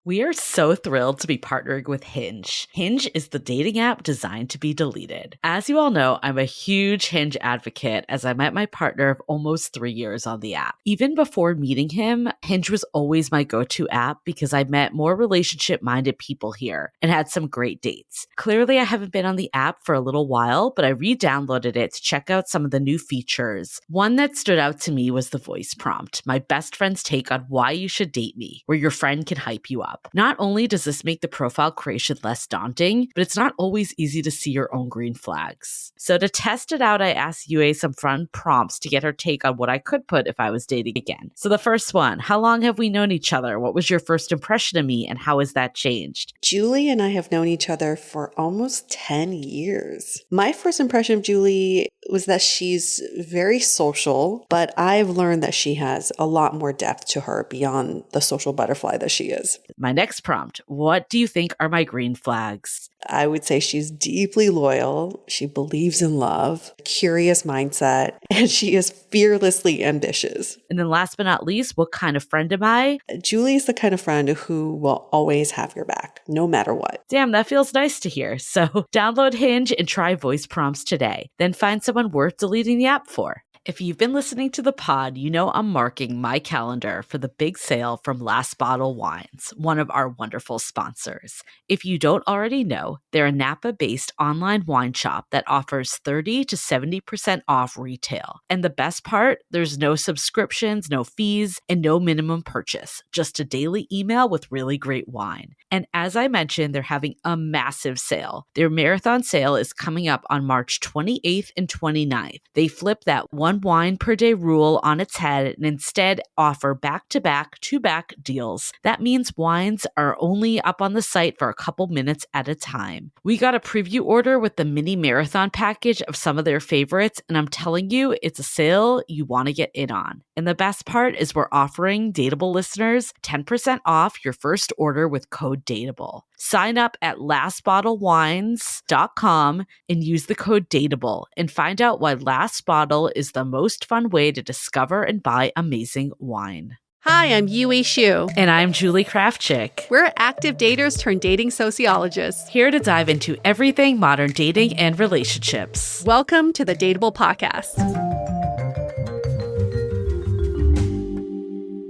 We are so thrilled to be partnering with Hinge. Hinge is the dating app designed to be deleted. As you all know, I'm a huge Hinge advocate as I met my partner of almost 3 years on the app. Even before meeting him, Hinge was always my go-to app because I met more relationship-minded people here and had some great dates. Clearly, I haven't been on the app for a little while, but I re-downloaded it to check out some of the new features. One that stood out to me was the voice prompt, my best friend's take on why you should date me, where your friend can hype you up. Not only does this make the profile creation less daunting, but it's not always easy to see your own green flags. So to test it out, I asked Yue some fun prompts to get her take on what I could put if I was dating again. So the first one, how long have we known each other? What was your first impression of me and how has that changed? Julie and I have known each other for almost 10 years. My first impression of Julie was that she's very social, but I've learned that she has a lot more depth to her beyond the social butterfly that she is. My next prompt, what do you think are my green flags? I would say she's deeply loyal. She believes in love, curious mindset, and she is fearlessly ambitious. And then last but not least, what kind of friend am I? Julie is the kind of friend who will always have your back, no matter what. Damn, that feels nice to hear. So download Hinge and try voice prompts today. Then find someone worth deleting the app for. If you've been listening to the pod, you know I'm marking my calendar for the big sale from Last Bottle Wines, one of our wonderful sponsors. If you don't already know, they're a Napa-based online wine shop that offers 30 to 70% off retail. And the best part, there's no subscriptions, no fees, and no minimum purchase, just a daily email with really great wine. And as I mentioned, they're having a massive sale. Their marathon sale is coming up on March 28th and 29th. They flip that one wine per day rule on its head and instead offer back-to-back, two-back deals. That means wines are only up on the site for a couple minutes at a time. We got a preview order with the mini marathon package of some of their favorites, and I'm telling you, it's a sale you want to get in on. And the best part is we're offering Dateable listeners 10% off your first order with code DATEABLE. Sign up at lastbottlewines.com and use the code DATEABLE and find out why Last Bottle is the most fun way to discover and buy amazing wine. Hi, I'm Yue Xu. And I'm Julie Krafchick. We're active daters turned dating sociologists. Here to dive into everything modern dating and relationships. Welcome to the Dateable Podcast.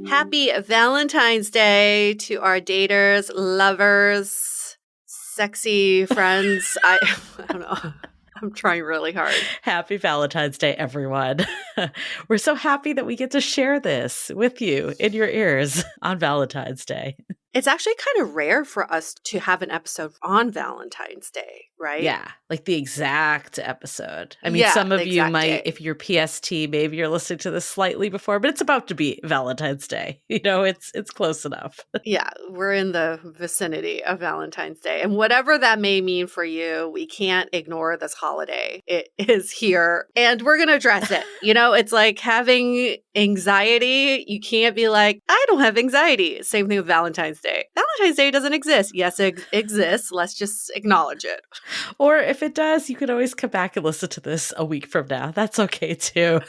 Happy Valentine's Day to our daters, lovers, sexy friends. I don't know. I'm trying really hard. Happy Valentine's Day, everyone. We're so happy that we get to share this with you in your ears on Valentine's Day. It's actually kind of rare for us to have an episode on Valentine's Day, right? Yeah, like the exact episode. I mean, some of you might, if you're PST, maybe you're listening to this slightly before, but it's about to be Valentine's Day. You know, it's close enough. Yeah, we're in the vicinity of Valentine's Day. And whatever that may mean for you, we can't ignore this holiday. It is here, and we're going to address it. You know, it's like having anxiety. You can't be like, I don't have anxiety. Same thing with Valentine's Day. Valentine's Day doesn't exist. Yes, it exists. Let's just acknowledge it. Or if it does, you can always come back and listen to this a week from now. That's okay too.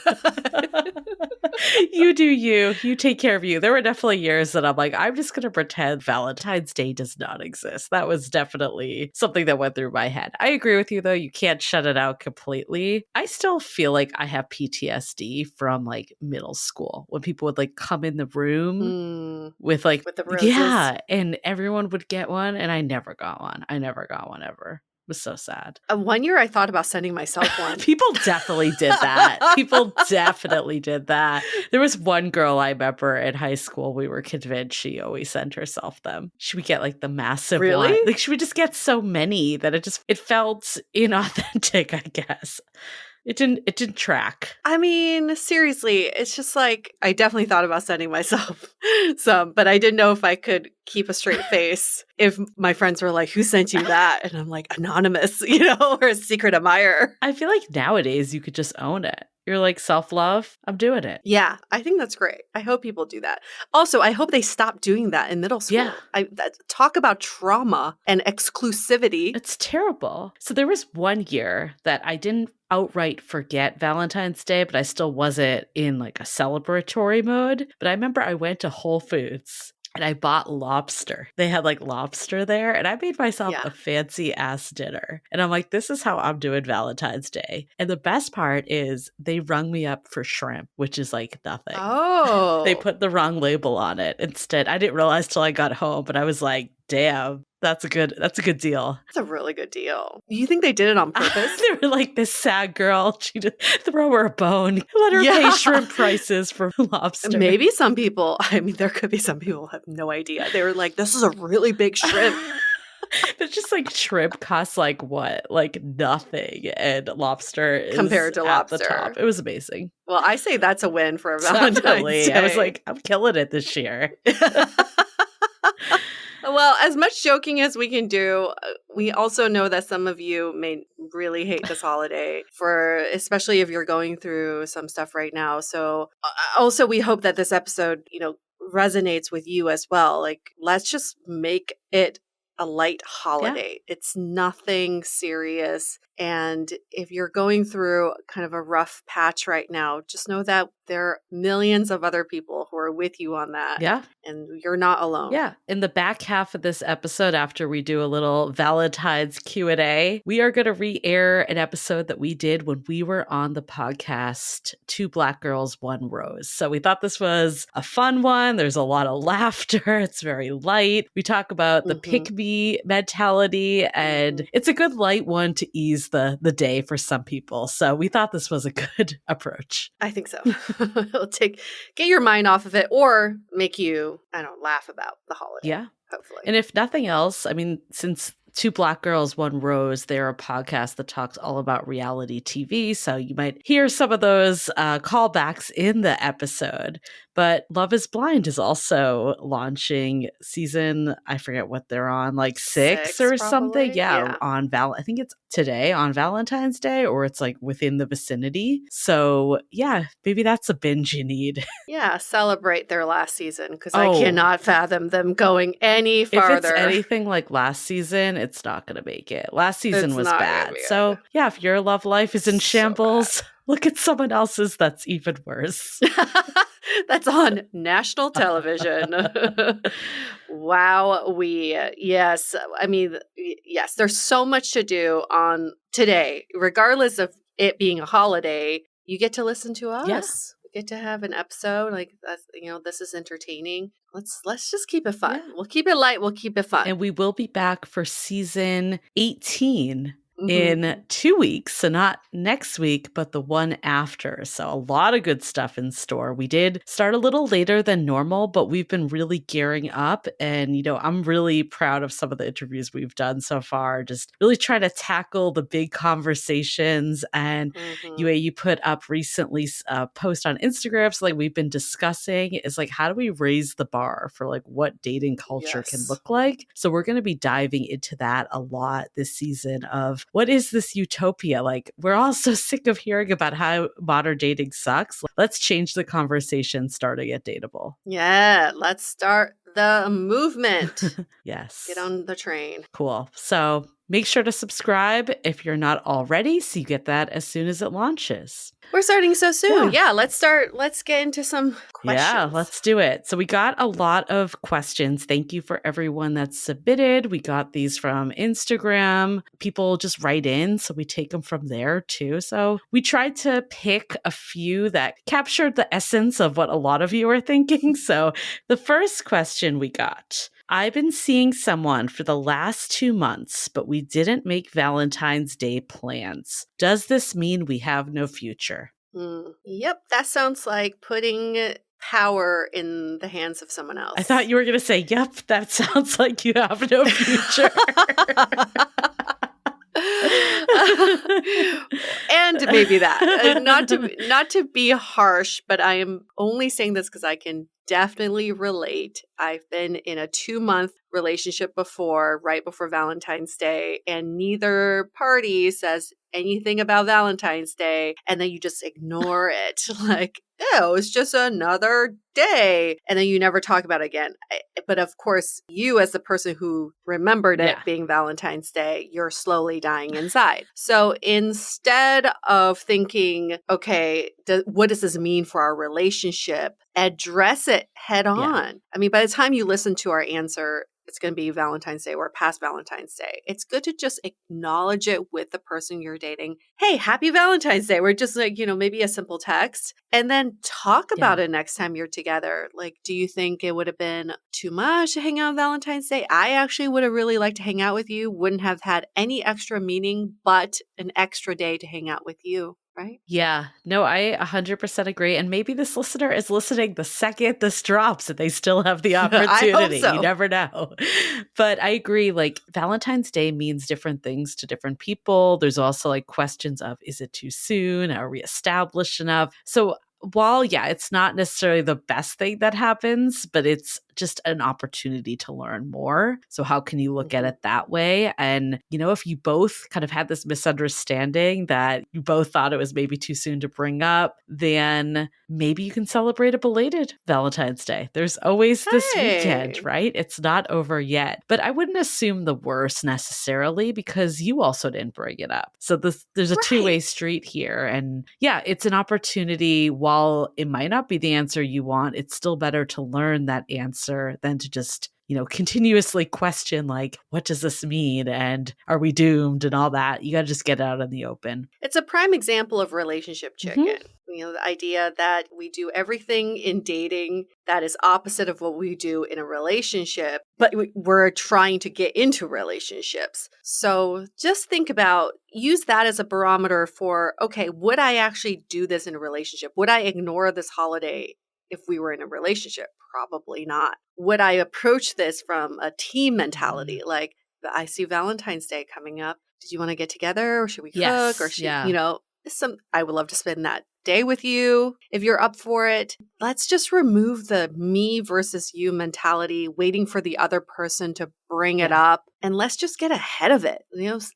You do you. You take care of you. There were definitely years that I'm like, I'm just going to pretend Valentine's Day does not exist. That was definitely something that went through my head. I agree with you though. You can't shut it out completely. I still feel like I have PTSD from like middle school when people would like come in the room with the roses. Yeah. And everyone would get one and I never got one. I never got one ever. It was so sad. One year I thought about sending myself one. People definitely did that. People definitely did that. There was one girl I remember in high school, we were convinced she always sent herself them. She would get like the massive one. Like she would just get so many that it felt inauthentic, I guess. It didn't track. I mean, seriously, it's just like I definitely thought about sending myself some, but I didn't know if I could keep a straight face if my friends were like, who sent you that? And I'm like, anonymous, or a secret admirer. I feel like nowadays you could just own it. You're like, self-love, I'm doing it. Yeah, I think that's great. I hope people do that. Also, I hope they stop doing that in middle school. Yeah. Talk about trauma and exclusivity. It's terrible. So there was one year that I didn't outright forget Valentine's Day, but I still wasn't in like a celebratory mode. But I remember I went to Whole Foods and I bought lobster. They had like lobster there, and I made myself Yeah. a fancy ass dinner. And I'm like, this is how I'm doing Valentine's Day. And the best part is they rung me up for shrimp, which is like nothing. Oh. They put the wrong label on it instead. I didn't realize till I got home, but I was like, damn, that's a good deal. That's a really good deal. You think they did it on purpose? They were like, this sad girl, she just throw her a bone, let her pay shrimp prices for lobster. Maybe some people, I mean, there could be some people who have no idea. They were like, this is a really big shrimp. It's just like shrimp costs like what? Like nothing. And lobster is Compared to at the lobster. top. It was amazing. Well, I say that's a win for Valentine's Day. I was like, I'm killing it this year. Well, as much joking as we can do, we also know that some of you may really hate this holiday, especially if you're going through some stuff right now. So also we hope that this episode, resonates with you as well. Like, let's just make it a light holiday. Yeah. It's nothing serious. And if you're going through kind of a rough patch right now, just know that there are millions of other people who are with you on that. Yeah. And you're not alone. Yeah. In the back half of this episode, after we do a little Valentine's Q&A, we are going to re-air an episode that we did when we were on the podcast, Two Black Girls, One Rose. So we thought this was a fun one. There's a lot of laughter. It's very light. We talk about the pick-me mentality, and it's a good light one to ease the day for some people. So we thought this was a good approach. I think so. It'll get your mind off of it, or make you, laugh about the holiday. Yeah. Hopefully. And if nothing else, I mean, since Two Black Girls, One Rose, they're a podcast that talks all about reality TV. So you might hear some of those callbacks in the episode. But Love is Blind is also launching season, I forget what they're on, like six or probably. Something. Yeah. I think it's today on Valentine's Day, or it's like within the vicinity. So yeah, maybe that's a binge you need. Yeah, celebrate their last season, because I cannot fathom them going any farther. If it's anything like last season, it's not going to make it. Last season was bad. So yeah, if your love life is in shambles, look at someone else's that's even worse. That's on national television. Wow. Yes. I mean, yes, there's so much to do on today, regardless of it being a holiday. You get to listen to us. Yes. We get to have an episode like that's, this is entertaining. Let's just keep it fun. Yeah. We'll keep it light. We'll keep it fun. And we will be back for season 18. In 2 weeks. So not next week, but the one after. So a lot of good stuff in store. We did start a little later than normal, but we've been really gearing up. And, I'm really proud of some of the interviews we've done so far. Just really trying to tackle the big conversations. And you put up recently a post on Instagram. So like we've been discussing is like, how do we raise the bar for like what dating culture can look like? So we're going to be diving into that a lot this season of what is this utopia? Like, we're all so sick of hearing about how modern dating sucks. Let's change the conversation starting at Dateable. Yeah, let's start the movement. Yes. Get on the train. Cool. So make sure to subscribe if you're not already, so you get that as soon as it launches. We're starting so soon. Yeah, let's get into some questions. Yeah, let's do it. So we got a lot of questions. Thank you for everyone that submitted. We got these from Instagram. People just write in, so we take them from there too. So we tried to pick a few that captured the essence of what a lot of you are thinking. So the first question we got: I've been seeing someone for the last 2 months, but we didn't make Valentine's Day plans. Does this mean we have no future? Yep, that sounds like putting power in the hands of someone else. I thought you were going to say, yep, that sounds like you have no future. And maybe that. Not to be harsh, but I am only saying this because I can definitely relate. I've been in a 2-month relationship before, right before Valentine's Day, and neither party says anything about Valentine's Day, and then you just ignore it. Like, oh, it's just another day. And then you never talk about it again. But of course, you as the person who remembered it Yeah. being Valentine's Day, you're slowly dying inside. So instead of thinking, okay, what does this mean for our relationship? Address it head Yeah. on. I mean, by the time you listen to our answer, it's going to be Valentine's Day or past Valentine's Day. It's good to just acknowledge it with the person you're dating. Hey, happy Valentine's Day. We're just like, maybe a simple text, and then talk about Yeah. it next time you're together. Like, do you think it would have been too much to hang out on Valentine's Day? I actually would have really liked to hang out with you. Wouldn't have had any extra meaning, but an extra day to hang out with you. Right? Yeah, no, I 100% agree. And maybe this listener is listening the second this drops and they still have the I hope opportunity. so. You never know. But I agree, like Valentine's Day means different things to different people. There's also like questions of, is it too soon? Are we established enough? So while, yeah, it's not necessarily the best thing that happens, but it's just an opportunity to learn more. So how can you look at it that way? And, if you both kind of had this misunderstanding that you both thought it was maybe too soon to bring up, then maybe you can celebrate a belated Valentine's Day. There's always this weekend, Hey. right? It's not over yet. But I wouldn't assume the worst necessarily because you also didn't bring it up. So there's a two-way Right. street here. And yeah, it's an opportunity. While it might not be the answer you want, it's still better to learn that answer than to just continuously question, like, what does this mean? And are we doomed and all that? You got to just get it out in the open. It's a prime example of relationship chicken. Mm-hmm. The idea that we do everything in dating that is opposite of what we do in a relationship, but we're trying to get into relationships. So just think about, use that as a barometer for, okay, would I actually do this in a relationship? Would I ignore this holiday if we were in a relationship? Probably not. Would I approach this from a team mentality? Like, I see Valentine's Day coming up. Did you want to get together, or should we cook, or Yes. Yeah. I would love to spend that day with you if you're up for it. Let's just remove the me versus you mentality, waiting for the other person to bring it up, and let's just get ahead of it.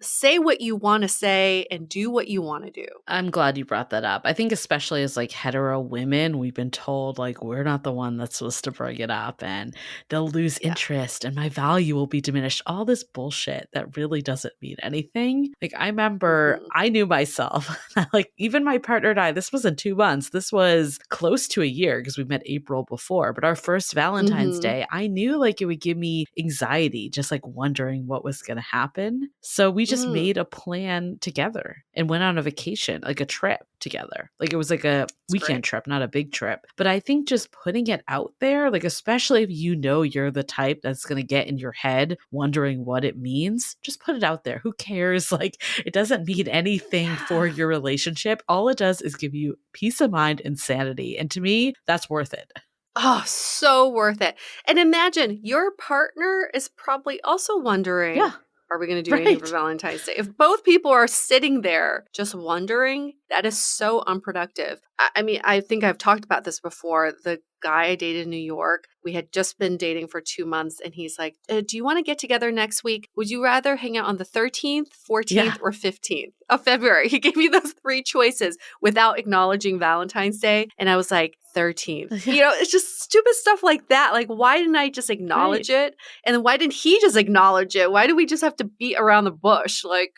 Say what you want to say and do what you want to do. I'm glad you brought that up. I think especially as like hetero women, we've been told like we're not the one that's supposed to bring it up and they'll lose interest and my value will be diminished. All this bullshit that really doesn't mean anything. Like I remember I knew myself, like even my partner and I, this wasn't 2 months. This was close to a year because we met April before. But our first Valentine's Day, I knew like it would give me anxiety, just like wondering what was going to happen. So we just made a plan together and went on a vacation, like a trip together. Like it was like a weekend trip, not a big trip. But I think just putting it out there, like especially if you're the type that's going to get in your head wondering what it means, just put it out there. Who cares? Like it doesn't mean anything for your relationship. All it does is give you peace of mind and sanity. And to me, that's worth it. Oh, so worth it. And imagine your partner is probably also wondering, are we going to do anything for Valentine's Day? If both people are sitting there just wondering, that is so unproductive. I mean, I think I've talked about this before. The guy I dated in New York, we had just been dating for 2 months, and he's like, do you want to get together next week? Would you rather hang out on the 13th, 14th, or 15th of February? He gave me those 3 choices without acknowledging Valentine's Day. And I was like, 13th. It's just stupid stuff like that. Like, why didn't I just acknowledge it? And then why didn't he just acknowledge it? Why do we just have to beat around the bush? Like,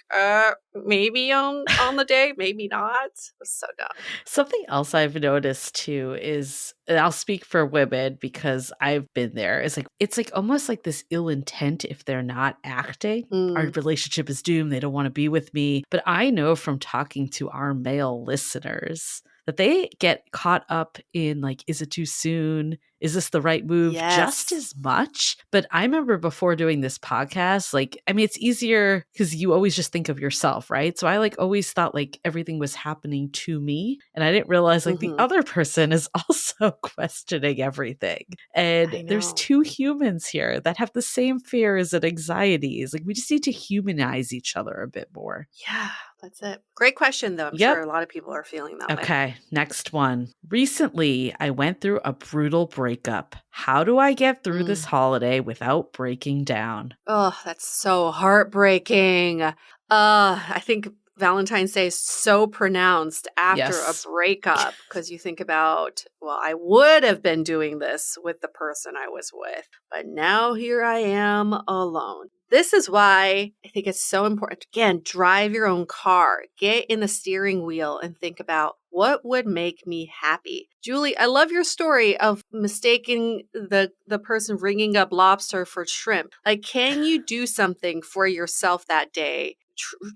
maybe on the day, maybe not. It's so dumb. Something else I've noticed too is, and I'll speak for women because I've been there, is like it's like almost like this ill intent if they're not acting. Our relationship is doomed. They don't want to be with me. But I know from talking to our male listeners that they get caught up in like, is it too soon? Is this the right move? Just as much. But I remember before doing this podcast, like, I mean, it's easier because you always just think of yourself, right? So I like always thought like everything was happening to me. And I didn't realize like the other person is also questioning everything. And there's 2 humans here that have the same fears and anxieties. Like we just need to humanize each other a bit more. Yeah. That's it. Great question, though. I'm sure a lot of people are feeling that way. Okay, next one. Recently, I went through a brutal breakup. How do I get through this holiday without breaking down? Oh, that's so heartbreaking. I think Valentine's Day is so pronounced after a Yes. breakup because you think about, well, I would have been doing this with the person I was with, but now here I am alone. This is why I think it's so important. Again, drive your own car, get in the steering wheel and think about what would make me happy. Julie, I love your story of mistaking the person ringing up lobster for shrimp. Like, can you do something for yourself that day?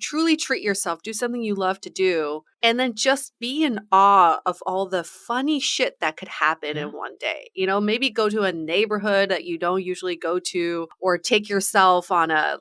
Truly treat yourself, do something you love to do, and then just be in awe of all the funny shit that could happen in one day. You know, maybe go to a neighborhood that you don't usually go to, or take yourself on a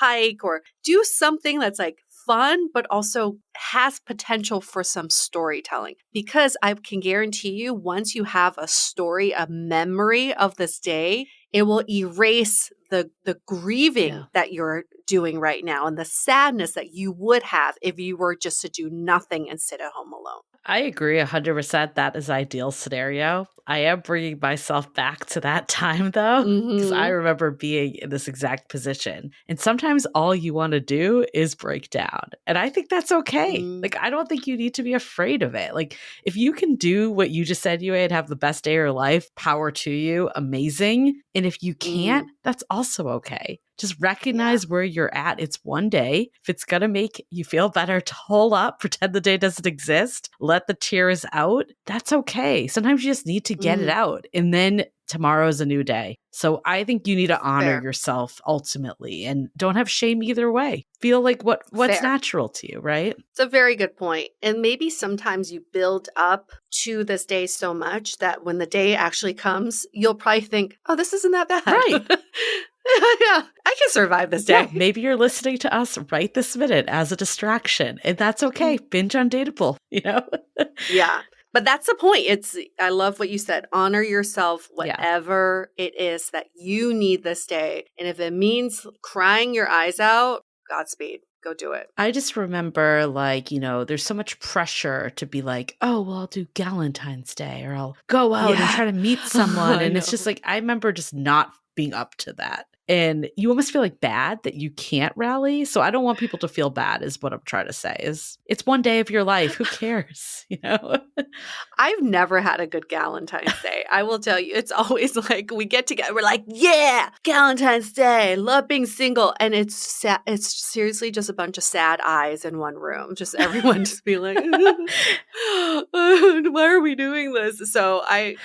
hike, or do something that's like fun, but also has potential for some storytelling. Because I can guarantee you, once you have a story, a memory of this day, it will erase the grieving that you're doing right now and the sadness that you would have if you were just to do nothing and sit at home alone. I agree 100%. That is ideal scenario. I am bringing myself back to that time though, because I Mm-hmm. remember being in this exact position. And sometimes all you want to do is break down. And I think that's okay. Like, I don't think you need to be afraid of it. Like, if you can do what you just said, you and have the best day of your life, power to you, amazing. And if you can't, that's also okay. Just recognize where you're at. It's one day. If it's going to make you feel better, to hold up, pretend the day doesn't exist, let the tears out. That's okay. Sometimes you just need to get it out. And then tomorrow is a new day. So I think you need to honor yourself ultimately and don't have shame either way. Feel like what's natural to you, right? It's a very good point. And maybe sometimes you build up to this day so much that when the day actually comes, you'll probably think, oh, this isn't that bad. Right. Yeah, I can survive this day. Yeah, maybe you're listening to us right this minute as a distraction, and that's okay. Binge on Dateable, you know? Yeah. But that's the point. I love what you said. Honor yourself, whatever it is that you need this day. And if it means crying your eyes out, Godspeed. Go do it. I just remember, like, you know, there's so much pressure to be like, oh, well, I'll do Valentine's Day, or I'll go out and try to meet someone. And it's just like, I remember just not being up to that. And you almost feel like bad that you can't rally. So I don't want people to feel bad is what I'm trying to say. Is it's one day of your life. Who cares? You know? I've never had a good Valentine's Day. I will tell you, it's always like we get together. We're like, yeah, Valentine's Day. Love being single. And it's sad. It's seriously just a bunch of sad eyes in one room. Just everyone just be like, why are we doing this? So I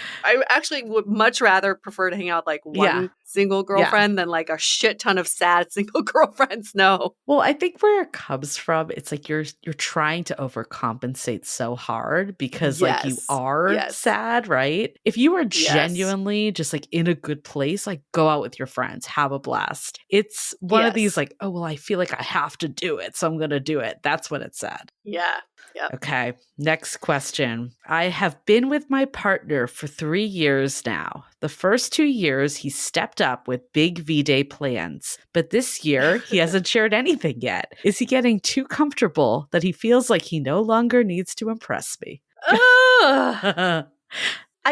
actually would much rather prefer to hang out with like one single girlfriend than like a shit ton of sad single girlfriends. No. Well, I think where it comes from, it's like you're trying to overcompensate so hard because like you are sad, right? If you are genuinely just like in a good place, like go out with your friends, have a blast. It's one of these like, oh, well, I feel like I have to do it, so I'm going to do it. That's when it's sad. Yeah. Yep. Okay. Next question. I have been with my partner for 3 years now. The first 2 years, he stepped up with big V-Day plans. But this year, he hasn't shared anything yet. Is he getting too comfortable that he feels like he no longer needs to impress me? I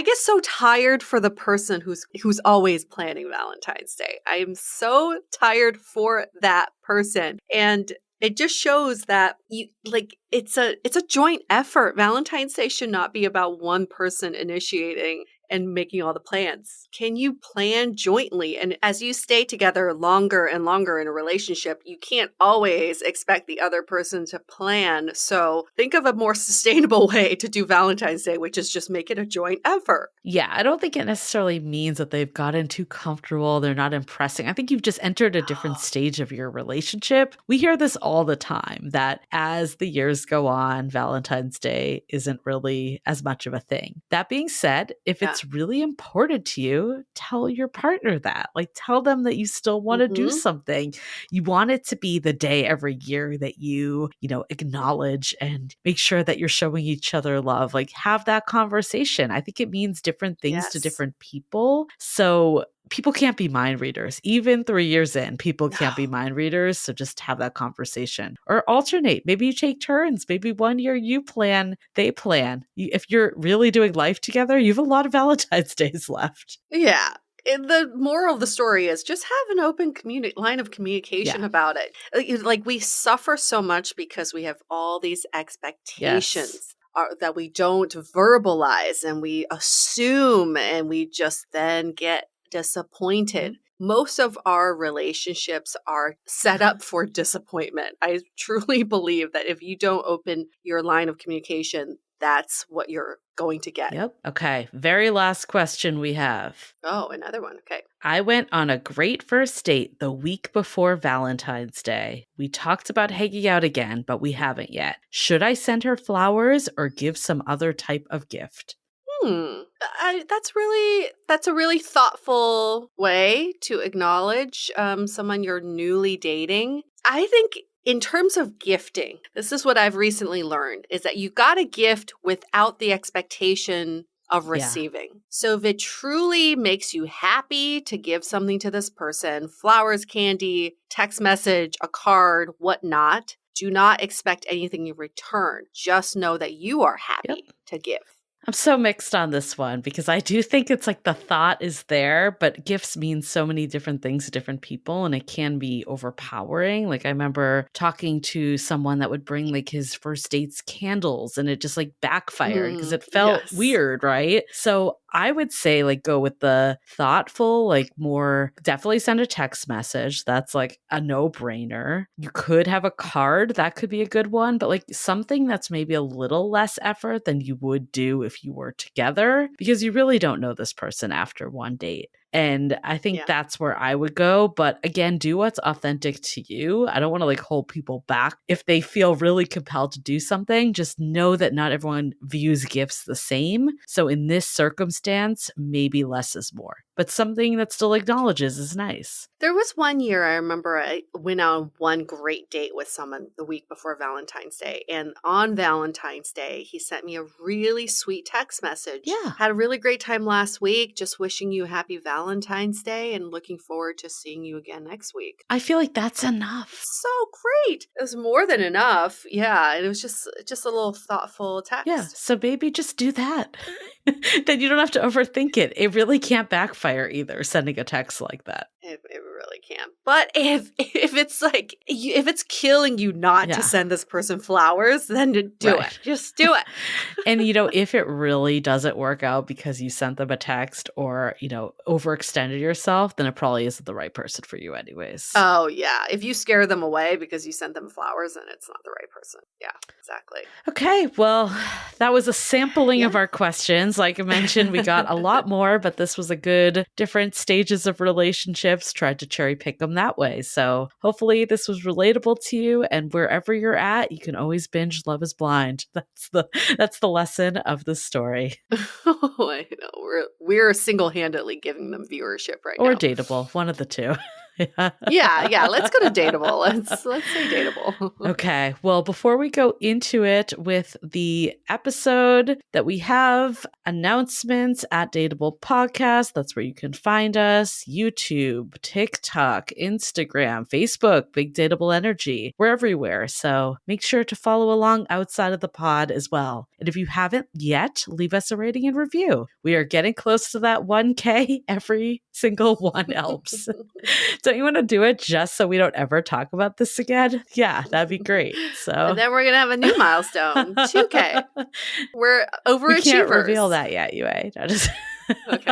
get so tired for the person who's always planning Valentine's Day. I am so tired for that person. And it just shows that it's a joint effort. Valentine's Day should not be about one person initiating and making all the plans. Can you plan jointly? And as you stay together longer and longer in a relationship, you can't always expect the other person to plan. So think of a more sustainable way to do Valentine's Day, which is just make it a joint effort. Yeah, I don't think it necessarily means that they've gotten too comfortable. They're not impressing. I think you've just entered a different stage of your relationship. We hear this all the time, that as the years go on, Valentine's Day isn't really as much of a thing. That being said, if it's really important to you, tell your partner that. Like, tell them that you still want to do something. You want it to be the day every year that you acknowledge and make sure that you're showing each other love. Like, have that conversation. I think it means different things to different people. So people can't be mind readers. Even 3 years in, people can't be mind readers. So just have that conversation or alternate. Maybe you take turns. Maybe 1 year you plan, they plan. If you're really doing life together, you have a lot of Valentine's Days left. Yeah. The moral of the story is just have an open line of communication about it. Like we suffer so much because we have all these expectations that we don't verbalize and we assume and we just then get disappointed. Most of our relationships are set up for disappointment. I truly believe that if you don't open your line of communication, that's what you're going to get. Yep. Okay. Very last question we have. Oh, another one. Okay. I went on a great first date the week before Valentine's Day. We talked about hanging out again, but we haven't yet. Should I send her flowers or give some other type of gift? That's a really thoughtful way to acknowledge someone you're newly dating. I think in terms of gifting, this is what I've recently learned, is that you got to gift without the expectation of receiving. So if it truly makes you happy to give something to this person, flowers, candy, text message, a card, whatnot, do not expect anything in return. Just know that you are happy to give. I'm so mixed on this one because I do think it's like the thought is there, but gifts mean so many different things to different people and it can be overpowering. Like I remember talking to someone that would bring like his first date's candles and it just like backfired because it felt weird, right? So I would say like go with the thoughtful, like more definitely send a text message. That's like a no-brainer. You could have a card. That could be a good one, but like something that's maybe a little less effort than you would do if you were together because you really don't know this person after one date. And I think that's where I would go. But again, do what's authentic to you. I don't want to like hold people back. If they feel really compelled to do something, just know that not everyone views gifts the same. So in this circumstance, maybe less is more. But something that still acknowledges is nice. There was one year I remember I went on one great date with someone the week before Valentine's Day. And on Valentine's Day, he sent me a really sweet text message. Yeah. Had a really great time last week. Just wishing you a happy Valentine's Day and looking forward to seeing you again next week. I feel like that's enough. So great. It was more than enough. Yeah. And it was just a little thoughtful text. Yeah. So maybe just do that. Then you don't have to overthink it. It really can't backfire either, sending a text like that. It really can. But if it's like, if it's killing you not to send this person flowers, then do it. Just do it. And, you know, if it really doesn't work out because you sent them a text or, you know, overextended yourself, then it probably isn't the right person for you anyways. Oh, yeah. If you scare them away because you sent them flowers, then it's not the right person. Yeah, exactly. Okay. Well, that was a sampling of our questions. Like I mentioned, we got a lot more, but this was a good different stages of relationships. Tried to cherry pick them that way. So hopefully this was relatable to you, and wherever you're at, you can always binge Love is Blind. That's the lesson of the story. Oh, I know. We're single-handedly giving them viewership right now. Or Dateable, one of the two. Yeah. Let's go to Dateable. Let's say Dateable. Okay. Well, before we go into it with the episode that we have announcements at Dateable Podcast, that's where you can find us, YouTube, TikTok, Instagram, Facebook, Big Dateable Energy. We're everywhere. So make sure to follow along outside of the pod as well. And if you haven't yet, leave us a rating and review. We are getting close to that 1K. Every single one helps. Don't you want to do it just so we don't ever talk about this again? Yeah, that'd be great. So and then we're going to have a new milestone, 2K. We're overachievers. We can't reveal that yet, Yue. Okay,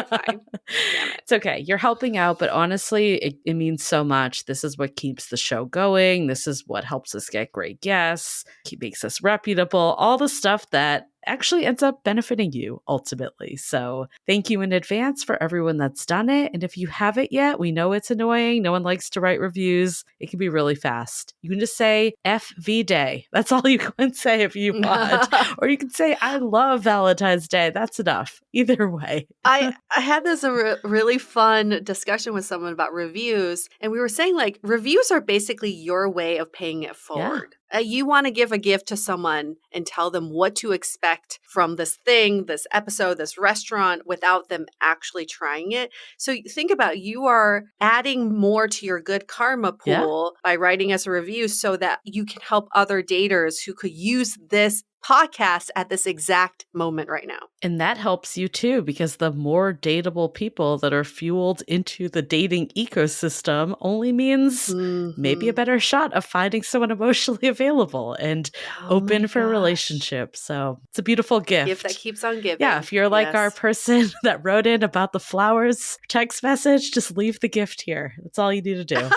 fine. Damn it. It's okay. You're helping out, but honestly, it means so much. This is what keeps the show going. This is what helps us get great guests, makes us reputable, all the stuff that actually ends up benefiting you ultimately. So thank you in advance for everyone that's done it. And if you haven't yet, we know it's annoying. No one likes to write reviews. It can be really fast. You can just say FV Day. That's all you can say if you want. Or you can say, I love Valentine's Day. That's enough. Either way. I had this really fun discussion with someone about reviews. And we were saying like reviews are basically your way of paying it forward. You want to give a gift to someone and tell them what to expect from this thing, this episode, this restaurant, without them actually trying it. So think about it. You are adding more to your good karma pool by writing us a review so that you can help other daters who could use this podcast at this exact moment right now. And that helps you too, because the more dateable people that are fueled into the dating ecosystem only means maybe a better shot of finding someone emotionally available and open for a relationship. So it's a beautiful gift. Gift that keeps on giving. Yeah, if you're like our person that wrote in about the flowers text message, just leave the gift here. That's all you need to do.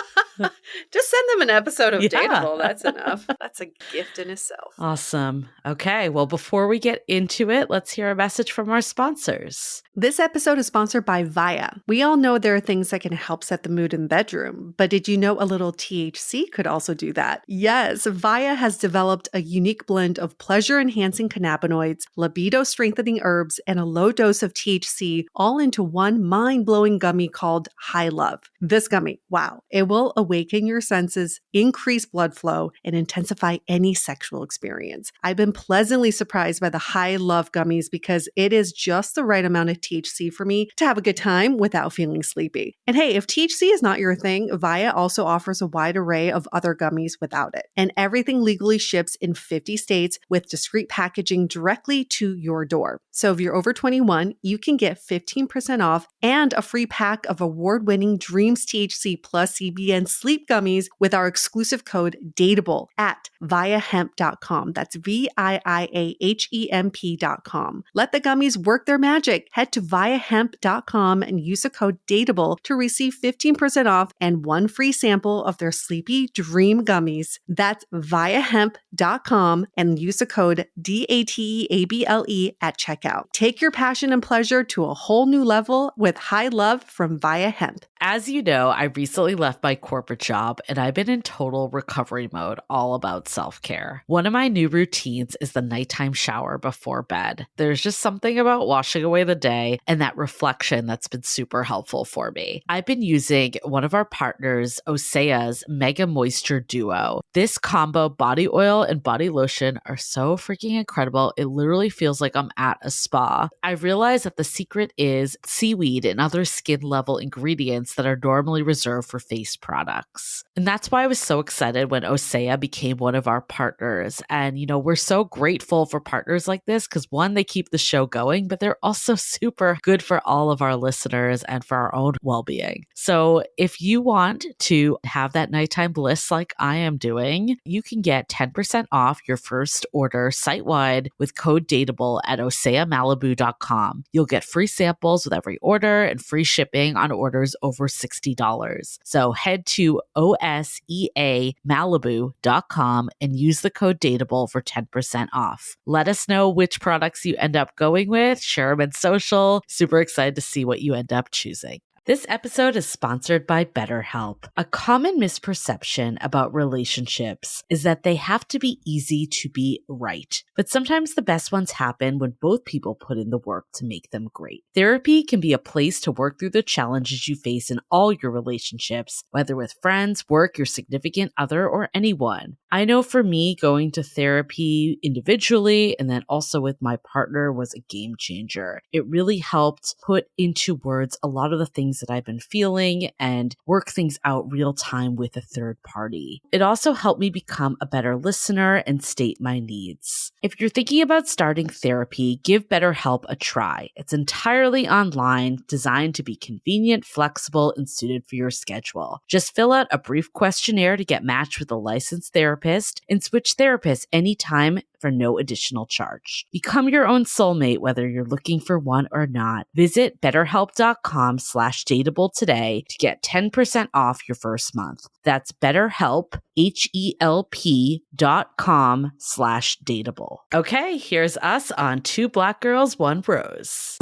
Just send them an episode of Dateable. That's enough. That's a gift in itself. Awesome. Okay, well, before we get into it, let's hear a message from our sponsors. This episode is sponsored by Via. We all know there are things that can help set the mood in the bedroom, but did you know a little THC could also do that? Yes, Via has developed a unique blend of pleasure-enhancing cannabinoids, libido-strengthening herbs, and a low dose of THC all into one mind-blowing gummy called High Love. This gummy, wow, it will awaken your senses, increase blood flow, and intensify any sexual experience. I've been pleasantly surprised by the High Love gummies because it is just the right amount of THC for me to have a good time without feeling sleepy. And hey, if THC is not your thing, Via also offers a wide array of other gummies without it. And everything legally ships in 50 states with discreet packaging directly to your door. So if you're over 21, you can get 15% off and a free pack of award-winning Dreams THC plus CBN sleep gummies with our exclusive code DATEABLE at viahemp.com. That's VIIAHEMP.com. Let the gummies work their magic. Head to viahemp.com and use the code DATEABLE to receive 15% off and one free sample of their Sleepy Dream gummies. That's viahemp.com and use the code DATEABLE at checkout. Take your passion and pleasure to a whole new level with High Love from Via Hemp. As you know, I recently left my corporate job and I've been in total recovery mode, all about self-care. One of my new routines is the nighttime shower before bed. There's just something about washing away the day and that reflection that's been super helpful for me. I've been using one of our partners, Osea's Mega Moisture Duo. This combo body oil and body lotion are so freaking incredible. It literally feels like I'm at a spa. I realized that the secret is seaweed and other skin level ingredients that are normally reserved for face products. And that's why I was so excited when Osea became one of our partners. And, you know, we're so grateful for partners like this because one, they keep the show going, but they're also super good for all of our listeners and for our own well-being. So if you want to have that nighttime bliss like I am doing, you can get 10% off your first order site-wide with code DATEABLE at oseamalibu.com. You'll get free samples with every order and free shipping on orders over $60. So head to oseamalibu.com and use the code DATEABLE for 10% off. Let us know which products you end up going with. Share them in social. Super excited to see what you end up choosing. This episode is sponsored by BetterHelp. A common misperception about relationships is that they have to be easy to be right. But sometimes the best ones happen when both people put in the work to make them great. Therapy can be a place to work through the challenges you face in all your relationships, whether with friends, work, your significant other, or anyone. I know for me, going to therapy individually and then also with my partner was a game changer. It really helped put into words a lot of the things that I've been feeling and work things out real time with a third party. It also helped me become a better listener and state my needs. If you're thinking about starting therapy, give BetterHelp a try. It's entirely online, designed to be convenient, flexible, and suited for your schedule. Just fill out a brief questionnaire to get matched with a licensed therapist and switch therapists anytime for no additional charge. Become your own soulmate, whether you're looking for one or not. Visit betterhelp.com/dateable today to get 10% off your first month. That's BetterHelp, HELP.com/dateable. Okay, here's us on Two Black Girls, One Rose.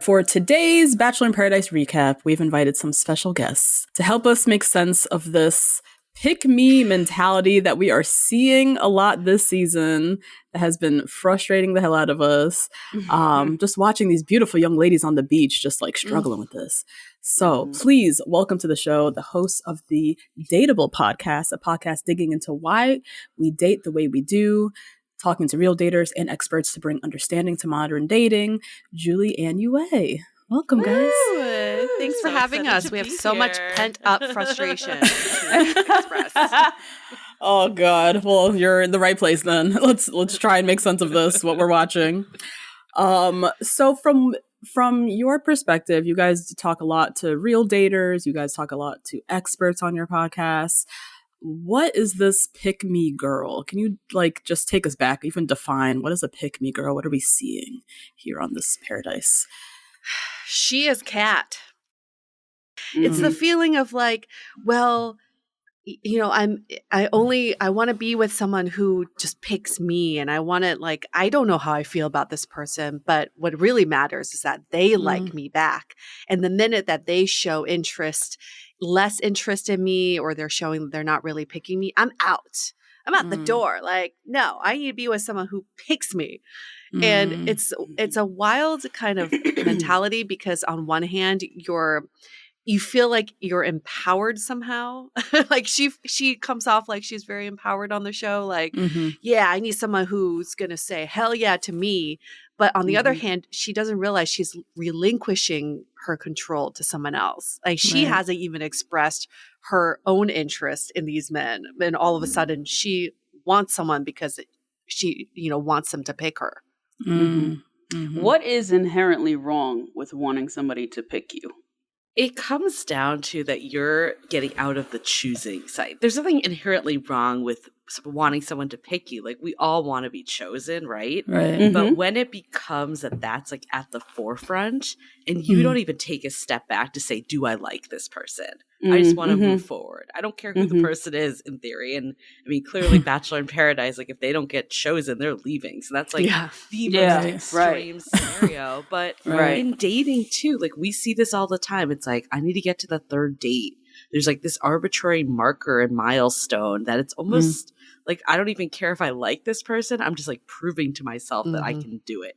For today's Bachelor in Paradise recap, we've invited some special guests to help us make sense of this pick-me mentality that we are seeing a lot this season that has been frustrating the hell out of us. Just watching these beautiful young ladies on the beach just like struggling with this. So please welcome to the show the hosts of the DATEABLE podcast, a podcast digging into why we date the way we do, talking to real daters and experts to bring understanding to modern dating, Julie and Yue. Welcome, guys. Thanks for So having excited us. to We have be so much here. pent up frustration to express. Oh God. Well, you're in the right place then. Let's try and make sense of this, what we're watching. So from your perspective, you guys talk a lot to real daters, you guys talk a lot to experts on your podcast. What is this pick me girl? Can you like just take us back, even define what is a pick me girl? What are we seeing here on this paradise? She is Kat. It's the feeling of like, well, you know, I want to be with someone who just picks me, and I want to like, I don't know how I feel about this person, but what really matters is that they like me back. And the minute that they show less interest in me, or they're showing they're not really picking me, I'm out. I'm out the door. Like, no, I need to be with someone who picks me. And it's a wild kind of mentality, because on one hand, you feel like you're empowered somehow. Like she comes off like she's very empowered on the show. Like, yeah, I need someone who's going to say hell yeah to me. But on the other hand, she doesn't realize she's relinquishing her control to someone else. Like she hasn't even expressed her own interest in these men. And all of a sudden she wants someone because she, wants them to pick her. What is inherently wrong with wanting somebody to pick you? It comes down to that you're getting out of the choosing side. There's nothing inherently wrong with wanting someone to pick you. Like, we all want to be chosen, right? Right. But when it becomes that's like at the forefront, and you don't even take a step back to say, do I like this person? I just want to move forward. I don't care who the person is in theory. And I mean, clearly Bachelor in Paradise, like if they don't get chosen, they're leaving. So that's like the most extreme scenario. But in dating too, like we see this all the time. It's like, I need to get to the third date. There's like this arbitrary marker and milestone that it's almost like, I don't even care if I like this person. I'm just like proving to myself that I can do it.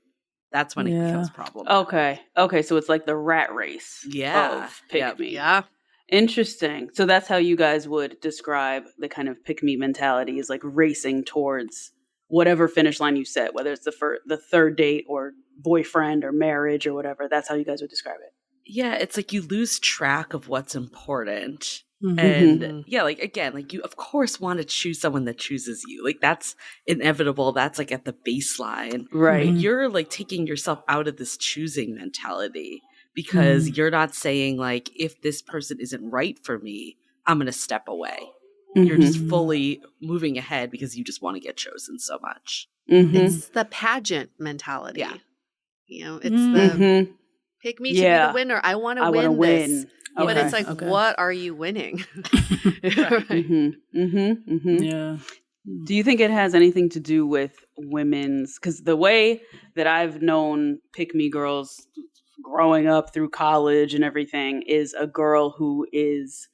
That's when it becomes problematic. Okay. So it's like the rat race of pick me. Yeah. Interesting. So that's how you guys would describe the kind of pick me mentality, is like racing towards whatever finish line you set, whether it's the third date or boyfriend or marriage or whatever. That's how you guys would describe it. Yeah, it's like you lose track of what's important. And like again, like you of course want to choose someone that chooses you. Like that's inevitable. That's like at the baseline. Right. But you're like taking yourself out of this choosing mentality, because you're not saying like, if this person isn't right for me, I'm going to step away. You're just fully moving ahead because you just want to get chosen so much. It's the pageant mentality. Yeah. It's the pick me to be the winner. I want to win this. Okay. But it's like, what are you winning? Yeah. Do you think it has anything to do with women's, because the way that I've known pick me girls growing up through college and everything is a girl who is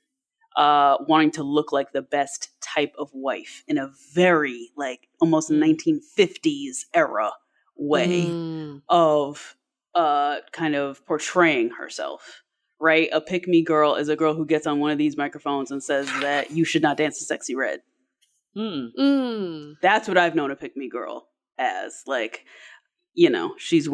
wanting to look like the best type of wife in a very like almost 1950s era way of kind of portraying herself, right? A pick me girl is a girl who gets on one of these microphones and says that you should not dance to Sexy Red. That's what I've known a pick me girl as. Like, she's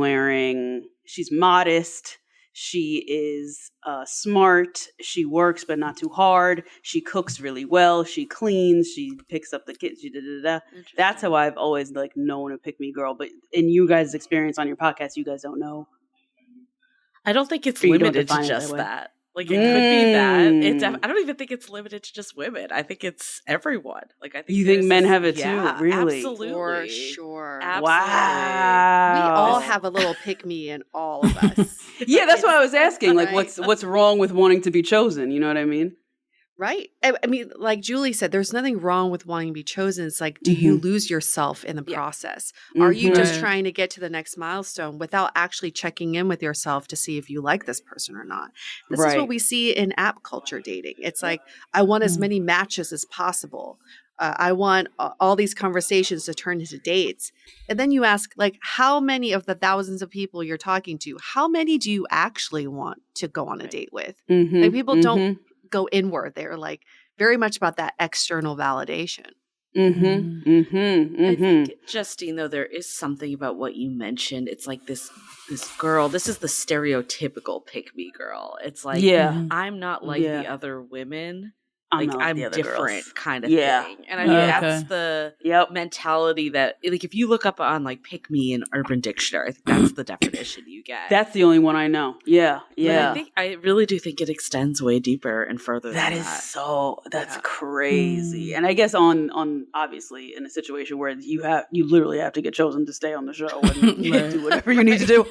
modest. She is smart. She works, but not too hard. She cooks really well. She cleans. She picks up the kids. That's how I've always like known a pick me girl. But in you guys' experience on your podcast, you guys don't know. I don't think it's limited to just that. Like, it could be that. I don't even think it's limited to just women. I think it's everyone. Like, I think you think men have it too? Really? Absolutely. For sure. Absolutely. Wow. We all have a little pick me in all of us. Yeah, that's what I was asking. Like, what's wrong with wanting to be chosen? You know what I mean? Right. I mean, like Julie said, there's nothing wrong with wanting to be chosen. It's like, do you lose yourself in the process? Are you just trying to get to the next milestone without actually checking in with yourself to see if you like this person or not? This is what we see in app culture dating. It's like, I want as many matches as possible. I want all these conversations to turn into dates. And then you ask, like, how many of the thousands of people you're talking to, how many do you actually want to go on a date with? Like, people don't go inward. They're like very much about that external validation. I think, Justine, though, there is something about what you mentioned. It's like this girl, this is the stereotypical pick-me girl. It's like, I'm not like the other women. Like, I'm different kind of thing. And I think that's the mentality that, like, if you look up on, like, pick me in Urban Dictionary, I think that's the definition you get. That's the only one I know. Yeah. But I really do think it extends way deeper and further than that. That's crazy. And I guess on obviously in a situation where you literally have to get chosen to stay on the show and do whatever you need to do.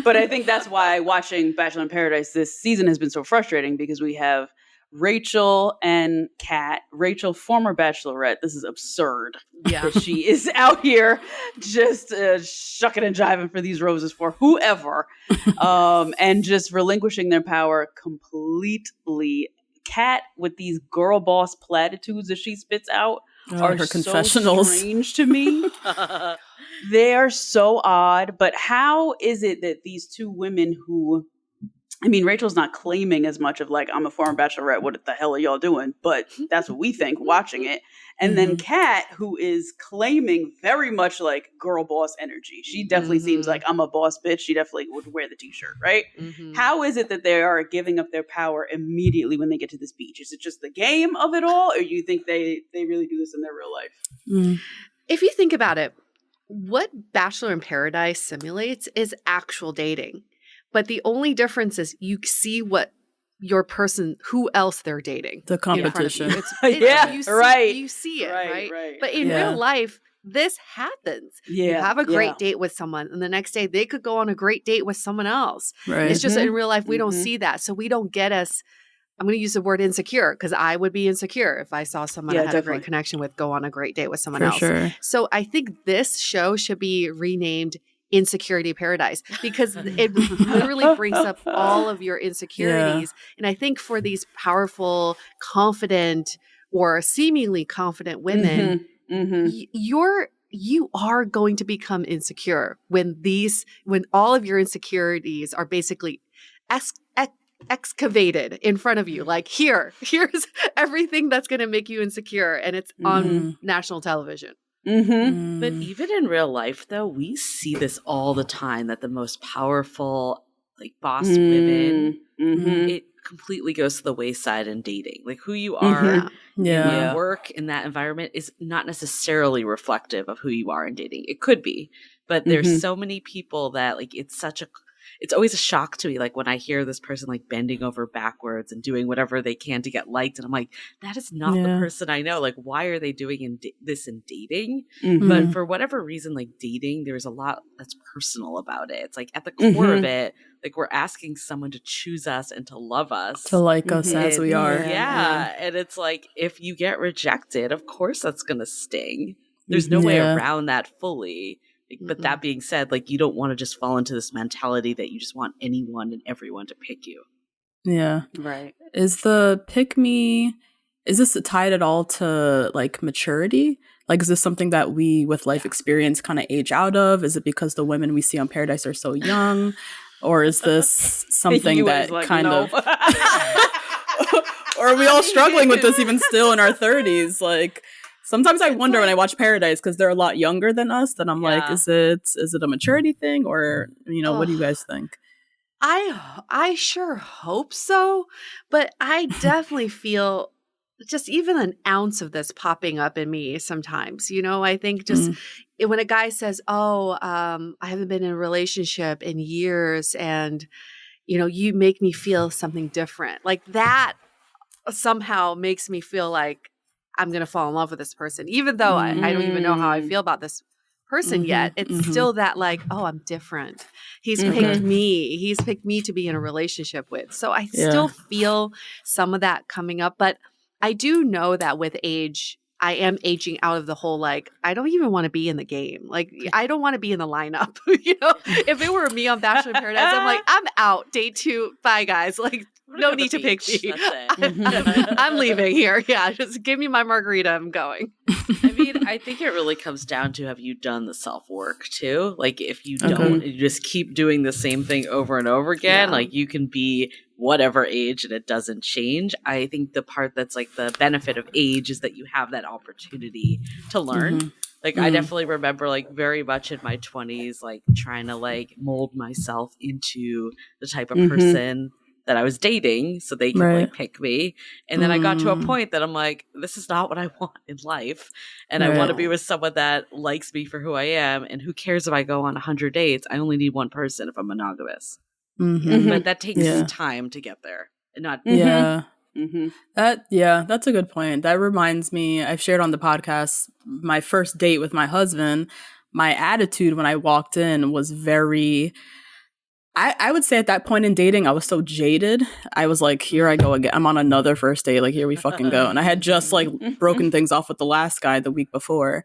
But I think that's why watching Bachelor in Paradise this season has been so frustrating, because we have Rachel and Kat. Rachel, former Bachelorette. This is absurd. Yeah, she is out here just shucking and jiving for these roses for whoever, and just relinquishing their power completely. Kat, with these girl boss platitudes that she spits out, are her confessionals so strange to me. They are so odd. But how is it that these two women who, I mean, Rachel's not claiming as much of like, I'm a former Bachelorette, what the hell are y'all doing? But that's what we think watching it. And then Kat, who is claiming very much like girl boss energy. She definitely seems like, I'm a boss bitch. She definitely would wear the t-shirt, right? How is it that they are giving up their power immediately when they get to this beach? Is it just the game of it all? Or you think they really do this in their real life? If you think about it, what Bachelor in Paradise simulates is actual dating. But the only difference is you see what your person, who else they're dating. The competition. You see it, right? But in real life, this happens. You have a great date with someone, and the next day they could go on a great date with someone else. Right. It's just in real life, we don't see that. So we don't get as, I'm going to use the word insecure, because I would be insecure if I saw someone I had a great connection with go on a great date with someone else. Sure. So I think this show should be renamed Insecurity Paradise, because it literally brings up all of your insecurities. And I think for these powerful, confident, or seemingly confident women, you are going to become insecure when all of your insecurities are basically excavated in front of you. Like, here's everything that's going to make you insecure, and it's on national television. But even in real life, though, we see this all the time, that the most powerful, like, boss women, it completely goes to the wayside in dating. Like, who you are in your work in that environment is not necessarily reflective of who you are in dating. It could be, but there's so many people that, like, it's always a shock to me, like, when I hear this person, like, bending over backwards and doing whatever they can to get liked. And I'm like, that is not the person I know. Like, why are they doing this in dating? But for whatever reason, like, dating, there's a lot that's personal about it. It's like, at the core of it, like, we're asking someone to choose us and to love us. To like us as we are. Yeah. And it's like, if you get rejected, of course that's going to sting. There's no way around that fully. But that being said, like, you don't want to just fall into this mentality that you just want anyone and everyone to pick you. Yeah. Right. Is this tied at all to, like, maturity? Like, is this something that we, with life experience, kind of age out of? Is it because the women we see on Paradise are so young? Or is this something that like, kind of... Or are we all struggling with this even still in our 30s? Like... Sometimes I wonder when I watch Paradise, because they're a lot younger than us, that I'm like, is it a maturity thing, or, what do you guys think? I sure hope so, but I definitely feel just even an ounce of this popping up in me sometimes. I think just when a guy says, I haven't been in a relationship in years, and, you make me feel something different. Like, that somehow makes me feel like I'm going to fall in love with this person, even though I don't even know how I feel about this person yet. It's still that, like, I'm different. He's picked me. He's picked me to be in a relationship with. So I still feel some of that coming up. But I do know that with age, I am aging out of the whole, like, I don't even want to be in the game. Like, I don't want to be in the lineup. If it were me on Bachelor in Paradise, I'm like, I'm out. Day 2. Bye, guys. Like, No to need the to pick beach. me. That's it. I'm leaving here. Yeah, just give me my margarita. I'm going. I mean, I think it really comes down to, have you done the self work too? Like, if you Okay. don't, you just keep doing the same thing over and over again, Yeah. like you can be whatever age and it doesn't change. I think the part that's like the benefit of age is that you have that opportunity to learn. Like, I definitely remember, like, very much in my 20s, like, trying to, like, mold myself into the type of person that I was dating so they could, like, pick me. And then I got to a point that I'm like, this is not what I want in life. And I want to be with someone that likes me for who I am. And who cares if I go on 100 dates? I only need one person if I'm monogamous. But that takes time to get there. And not That's a good point. That reminds me, I've shared on the podcast, my first date with my husband, my attitude when I walked in was very, I would say at that point in dating, I was so jaded. I was like, here I go again. I'm on another first date. Like, here we fucking go. And I had just like broken things off with the last guy the week before.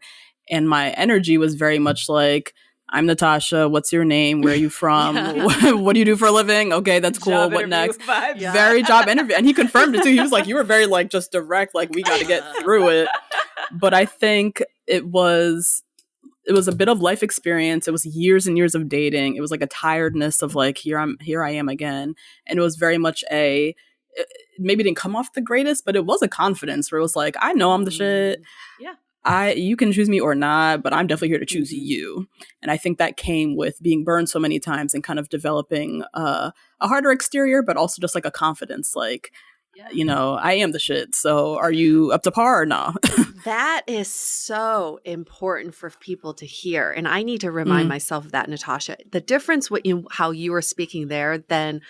And my energy was very much like, I'm Natasha. What's your name? Where are you from? What do you do for a living? Okay, that's cool. Job What next? vibes. Very job interview. And he confirmed it too. He was like, you were very like just direct. Like, we got to get through it. But I think it was a bit of life experience. It was years and years of dating. It was like a tiredness of like, here I am again. And it was very much maybe didn't come off the greatest, but it was a confidence where it was like, I know I'm the shit. Yeah. You can choose me or not, but I'm definitely here to choose you. And I think that came with being burned so many times and kind of developing a harder exterior, but also just like a confidence, like, you know, I am the shit. So are you up to par or not? That is so important for people to hear. And I need to remind myself of that, Natasha. The difference with how you were speaking there than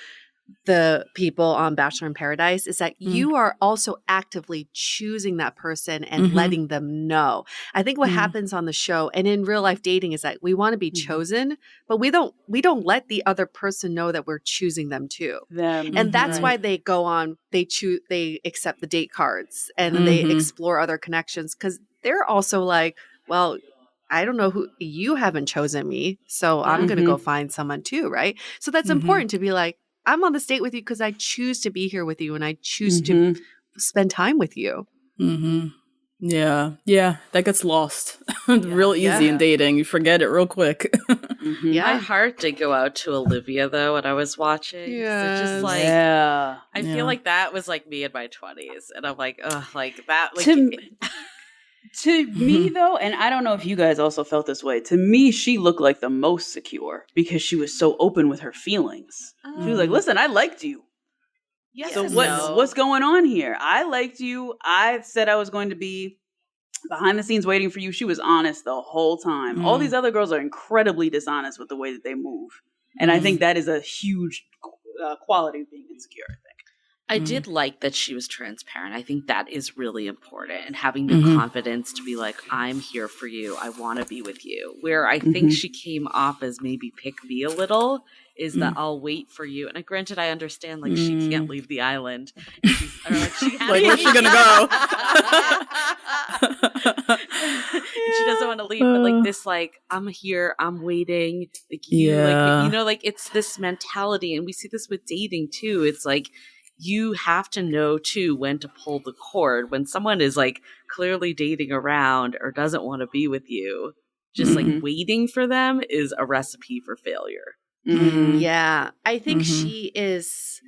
the people on Bachelor in Paradise is that you are also actively choosing that person and letting them know. I think what happens on the show and in real life dating is that we want to be chosen, but we don't let the other person know that we're choosing them too. And that's why they go on, they accept the date cards and they explore other connections, because they're also like, well, I don't know who, you haven't chosen me, so I'm going to go find someone too, right? So that's important to be like, I'm on this date with you because I choose to be here with you and I choose to spend time with you. Yeah. That gets lost real easy in dating. You forget it real quick. My heart did go out to Olivia though when I was watching. Yes. So just like, I feel like that was like me in my 20s, and I'm like, ugh, like that. Like, to me though, and I don't know if you guys also felt this way, to me she looked like the most secure because she was so open with her feelings. She was like, listen, I liked you. Yes. So what's going on here? I liked you. I said I was going to be behind the scenes waiting for you. She was honest the whole time. All these other girls are incredibly dishonest with the way that they move. And I think that is a huge quality of being insecure, I think. I did like that she was transparent. I think that is really important, and having the confidence to be like, I'm here for you. I want to be with you. Where I think she came off as maybe pick me a little is that I'll wait for you. And granted, I understand like she can't leave the island. Or, like, she has Like, where's she gonna go? She doesn't want to leave, but like this, like, I'm here, I'm waiting. Like like, you know, like it's this mentality, and we see this with dating too. It's like, you have to know too when to pull the cord. When someone is like clearly dating around or doesn't want to be with you, just like waiting for them is a recipe for failure. Yeah, I think she is.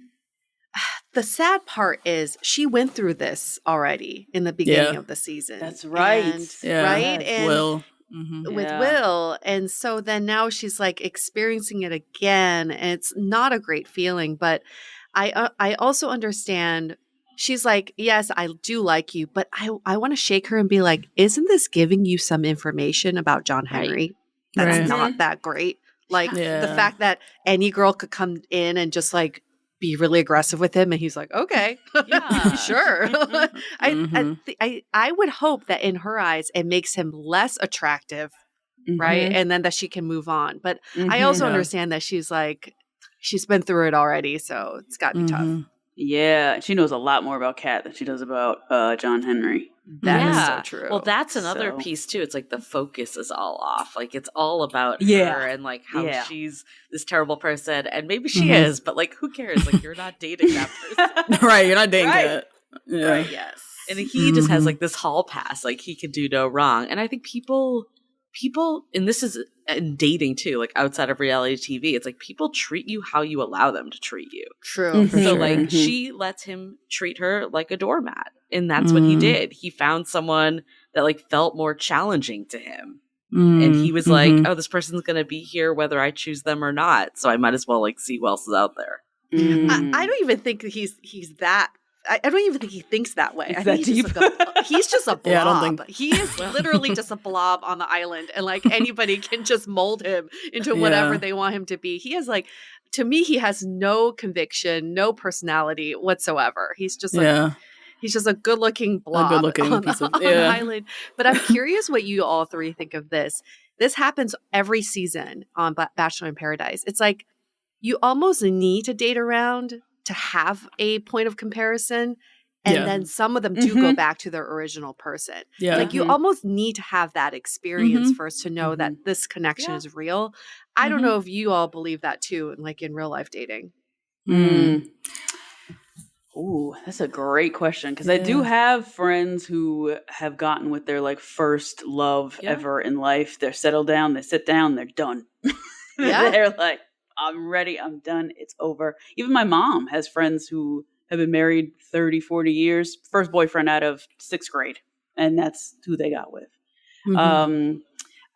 The sad part is she went through this already in the beginning of the season. That's right. Right? And Will. with Will. And so then now she's like experiencing it again. And it's not a great feeling, but I also understand. She's like, yes, I do like you, but I want to shake her and be like, isn't this giving you some information about John Henry? That's not that great. Like the fact that any girl could come in and just like be really aggressive with him, and he's like, okay, sure. I would hope that in her eyes it makes him less attractive, right? And then that she can move on. But I also understand that she's like, she's been through it already, so it's got to be tough. Yeah, she knows a lot more about Kat than she does about John Henry. That is Yeah. so true. Well, that's another So- piece too. It's like the focus is all off. Like it's all about Yeah. her and like how Yeah. she's this terrible person, and maybe she Mhm. is, but like who cares? Like you're not dating that person. Right, you're not dating Right. it. Yeah. Right. Yes. And he just has Mhm. like this hall pass, like he can do no wrong. And I think people, and this is in dating too, like outside of reality TV, it's like people treat you how you allow them to treat you. True. Mhm. For So sure. like Mhm. she lets him treat her like a doormat, and that's what he did. He found someone that like felt more challenging to him, and he was like, "Oh, this person's gonna be here whether I choose them or not, so I might as well like see who else is out there." Mm. I don't even think that he's that. I don't even think he thinks that way. It's I that think he's deep. just, he's just a blob. Yeah, I don't think- He is literally just a blob on the island, and like anybody can just mold him into whatever Yeah. they want him to be. He has like, to me, he has no conviction, no personality whatsoever. He's just like, Yeah. he's just a good-looking blob good-looking on, piece the, of- on the yeah. island. But I'm curious what you all three think of this. This happens every season on Bachelor in Paradise. It's like you almost need to date around to have a point of comparison. And Yeah. then some of them do go back to their original person. Yeah. Like you Mhm. almost need to have that experience Mhm. first to know that this connection Yeah. is real. I don't Mhm. know if you all believe that too, like in real life dating. Mm. Ooh, that's a great question because I do Yeah. have friends who have gotten with their like first love Yeah. ever in life. They're settled down, they sit down, they're done. Yeah. They're like, I'm ready, I'm done, it's over. Even my mom has friends who have been married 30, 40 years, first boyfriend out of 6th grade, and that's who they got with. Mhm.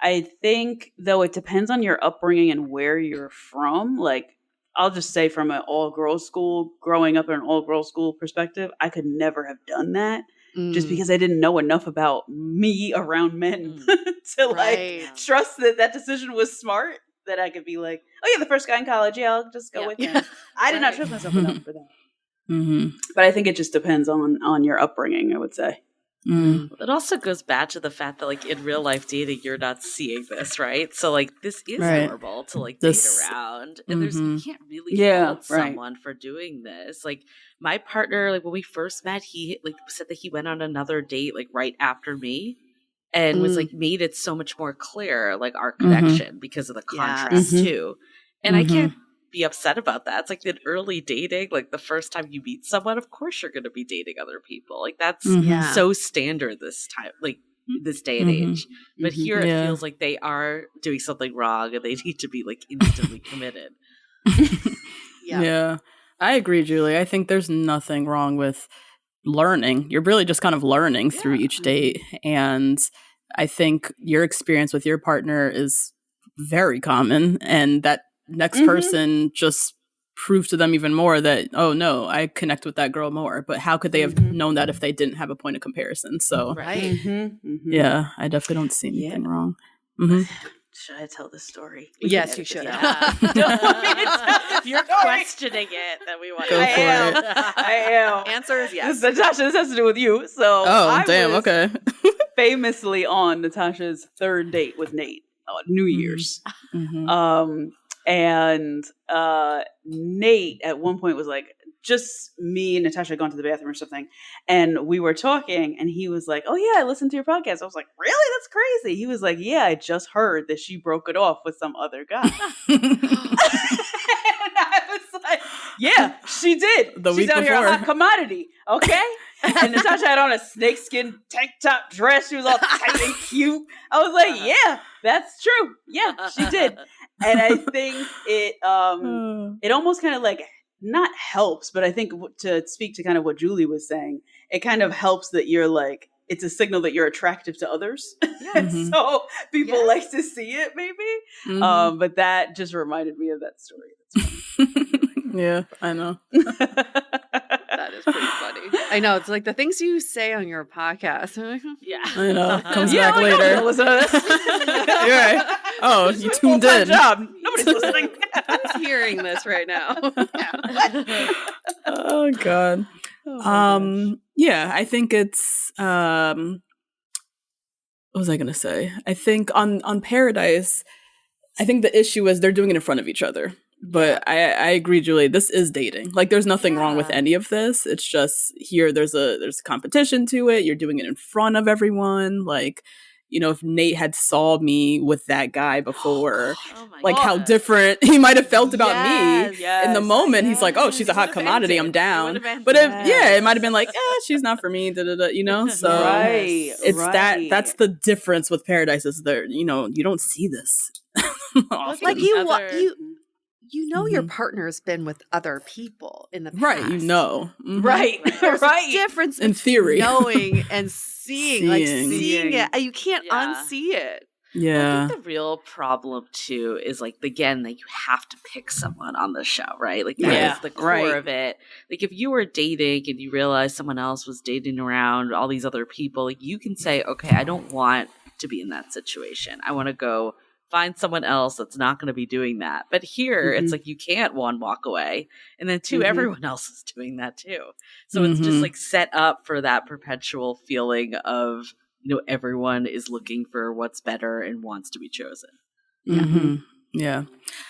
I think though it depends on your upbringing and where you're from. Like I'll just say from an all girls school, growing up in an all girls school perspective, I could never have done that just Mm. because I didn't know enough about me around men to Right. like trust that that decision was smart. That I could be like, oh yeah, the first guy in college, yeah, I'll just go Yeah. with him. I did not Right. trust myself enough for that. Mhm. But I think it just depends on your upbringing, I would say. Mm. It also goes back to the fact that like in real life dating, you're not seeing this, right? So like this is Right. normal to like This- date around, and there's you Mhm. can't really Yeah, fault right. someone for doing this. Like my partner, like when we first met, he like said that he went on another date like right after me, and was Mm. like made it so much more clear like our Mhm. connection because of the Yes. contrast Mhm. too. And I Mhm. can't be upset about that. It's like in early dating, like the first time you meet someone, of course you're going to be dating other people. Like that's Mhm. Yeah. so standard this time, like this day and Mhm. age. But Mhm. here it Yeah. feels like they are doing something wrong and they need to be like instantly committed. Yeah. Yeah. I agree, Julie. I think there's nothing wrong with learning. You're really just kind of learning through Yeah. each date. And I think your experience with your partner is very common. And that next Mhm. person just proved to them even more that, oh no, I connect with that girl more. But how could they have Mhm. known that if they didn't have a point of comparison? So Right. yeah, I definitely don't see anything Yeah. wrong. hmm Should I tell this story? Yes, can you edit should. this Yeah. out. If you're questioning it, then we want Go to for it. I am. Answer is yes. Natasha, this has to do with you. So Oh, I damn. was Okay. famously on Natasha's 3rd date with Nate on New Year's. Mhm. And Nate at one point was like, just me and Natasha had gone to the bathroom or something. And we were talking and he was like, oh yeah, I listened to your podcast. I was like, really? That's crazy. He was like, yeah, I just heard that she broke it off with some other guy. And I was like, yeah, she did. The She's week out here a before. hot commodity. Okay. And Natasha had on a snakeskin tank top dress. She was all tight and cute. I was like, yeah, that's true. Yeah, she did. And I think it almost kind of like not helps, but I think to speak to kind of what Julie was saying, it kind of helps that you're like, it's a signal that you're attractive to others. And Mhm. so people Yes. like to see it maybe. Mhm. But that just reminded me of that story. Yeah, I know. That is pretty funny. I know. It's like the things you say on your podcast. Yeah. I know. Comes Yeah, back like, I'm later. gonna listen to this. You're right. Oh, It's you my tuned full-time in. job. Nobody's listening. Who's hearing this right now? Oh God. Yeah, I think it's what was I gonna say? I think on Paradise, I think the issue is they're doing it in front of each other. But I agree, Julie. This is dating. Like, there's nothing wrong with Yeah. any of this. It's just here. There's a competition to it. You're doing it in front of everyone. Like, you know, if Nate had saw me with that guy before, Oh my like how God. different he might have felt about Yes, me in the moment. He's like, oh, she's a It hot would've commodity. I'm ended. It down. would've ended. But if, Yes. it might have been like, she's not for me. Da, da, da, you know, so Right. it's right. that's the difference with Paradise is there. You know, you don't see this. often. Like you know your Mhm. partner's been with other people in the past. Right, you know. Mhm. Right. There's right. a difference In between theory. knowing and seeing. Like Seeing. seeing it. You can't Yeah. unsee it. Yeah. I think the real problem too is like again that you have to pick someone on the show, right? Like that Yeah, is the core right. of it. Like if you were dating and you realize someone else was dating around all these other people, like you can say, okay, I don't want to be in that situation. I want to go find someone else that's not going to be doing that. But here it's like you can't, one, walk away, and then two, everyone else is doing that too. So it's just like set up for that perpetual feeling of, you know, everyone is looking for what's better and wants to be chosen. Yeah.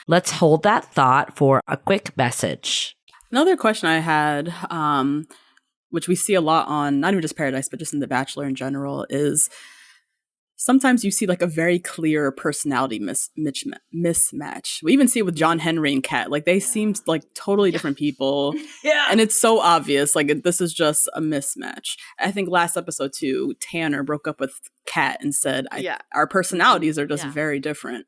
Let's hold that thought for a quick message. Another question I had, which we see a lot on not even just Paradise, but just in The Bachelor in general, is sometimes you see like a very clear personality mismatch. We even see it with John Henry and Kat. Like they seem like totally different people. Yeah. And it's so obvious. Like this is just a mismatch. I think last episode too, Tanner broke up with Kat and said, our personalities are just very different.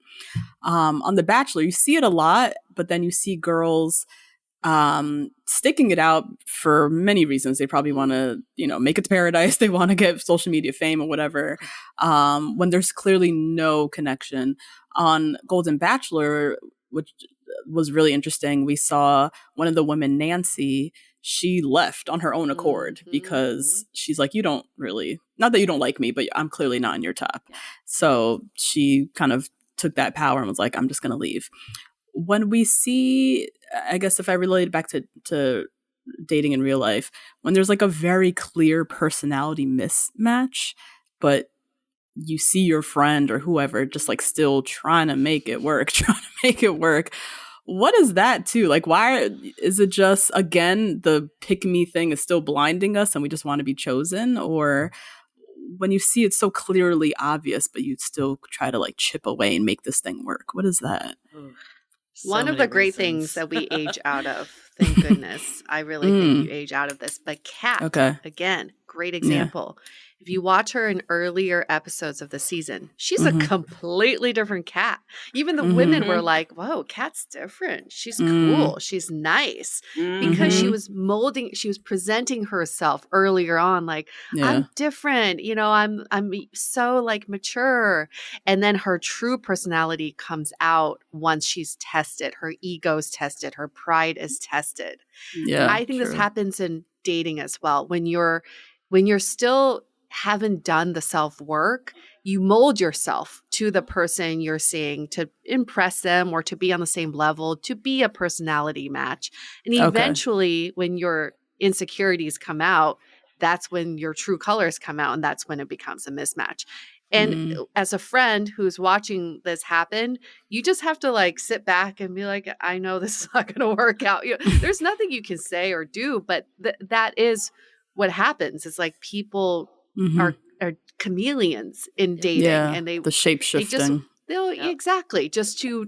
On The Bachelor, you see it a lot, but then you see girls sticking it out for many reasons. They probably want to, you know, make it to Paradise. They want to get social media fame or whatever. When there's clearly no connection. On Golden Bachelor, which was really interesting, we saw one of the women, Nancy, she left on her own accord because she's like, you don't really, not that you don't like me, but I'm clearly not in your top. So she kind of took that power and was like, I'm just going to leave. When we see, I guess if I relate it back to dating in real life, when there's like a very clear personality mismatch, but you see your friend or whoever just like still trying to make it work, what is that too? Like, why is it just, again, the pick me thing is still blinding us and we just want to be chosen? Or when you see it so clearly obvious, but you still try to like chip away and make this thing work? What is that? One of the great things that we age out of, thank goodness. I really think you age out of this. But Kat, again, great example. If you watch her in earlier episodes of the season, she's a completely different Kat. Even the women were like, whoa, Kat's different. She's cool. She's nice. Because she was presenting herself earlier on like, I'm different. You know, I'm so like mature. And then her true personality comes out once she's tested. Her ego's tested. Her pride is tested. Yeah, I think this happens in dating as well. When you're still haven't done the self-work, you mold yourself to the person you're seeing to impress them or to be on the same level, to be a personality match. And eventually, when your insecurities come out, that's when your true colors come out, and that's when it becomes a mismatch. And as a friend who's watching this happen, you just have to like sit back and be like, I know this is not going to work out. There's nothing you can say or do, but that is what happens. It's like people are chameleons in dating, and the shape shifting. Exactly, just to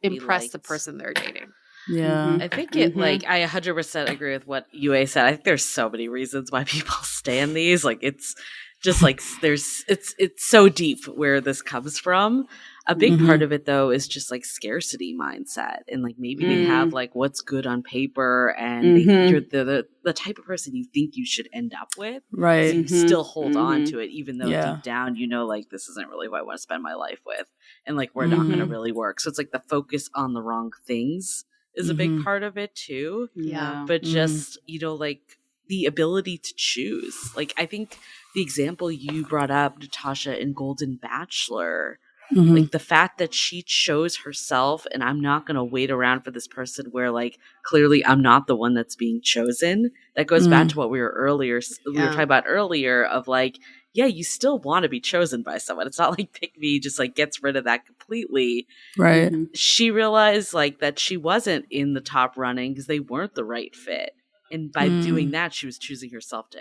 impress the person they're dating. Yeah. I think it like I 100% agree with what Yue said. I think there's so many reasons why people stay in these. Like it's just like it's so deep where this comes from. A big part of it though is just like scarcity mindset, and like maybe they have like what's good on paper, and you're the type of person you think you should end up with, right? So you still hold on to it, even though deep down you know like this isn't really what I want to spend my life with, and like we're not going to really work. So it's like the focus on the wrong things is a big part of it too. Yeah, but just you know like the ability to choose. Like I think the example you brought up, Natasha, in Golden Bachelor. Like the fact that she chose herself, and I'm not going to wait around for this person where like clearly I'm not the one that's being chosen. That goes back to what we were talking about earlier of like, yeah, you still want to be chosen by someone. It's not like Pick Me just like gets rid of that completely. Right. Mm-hmm. She realized like that she wasn't in the top running because they weren't the right fit. And by doing that, she was choosing herself to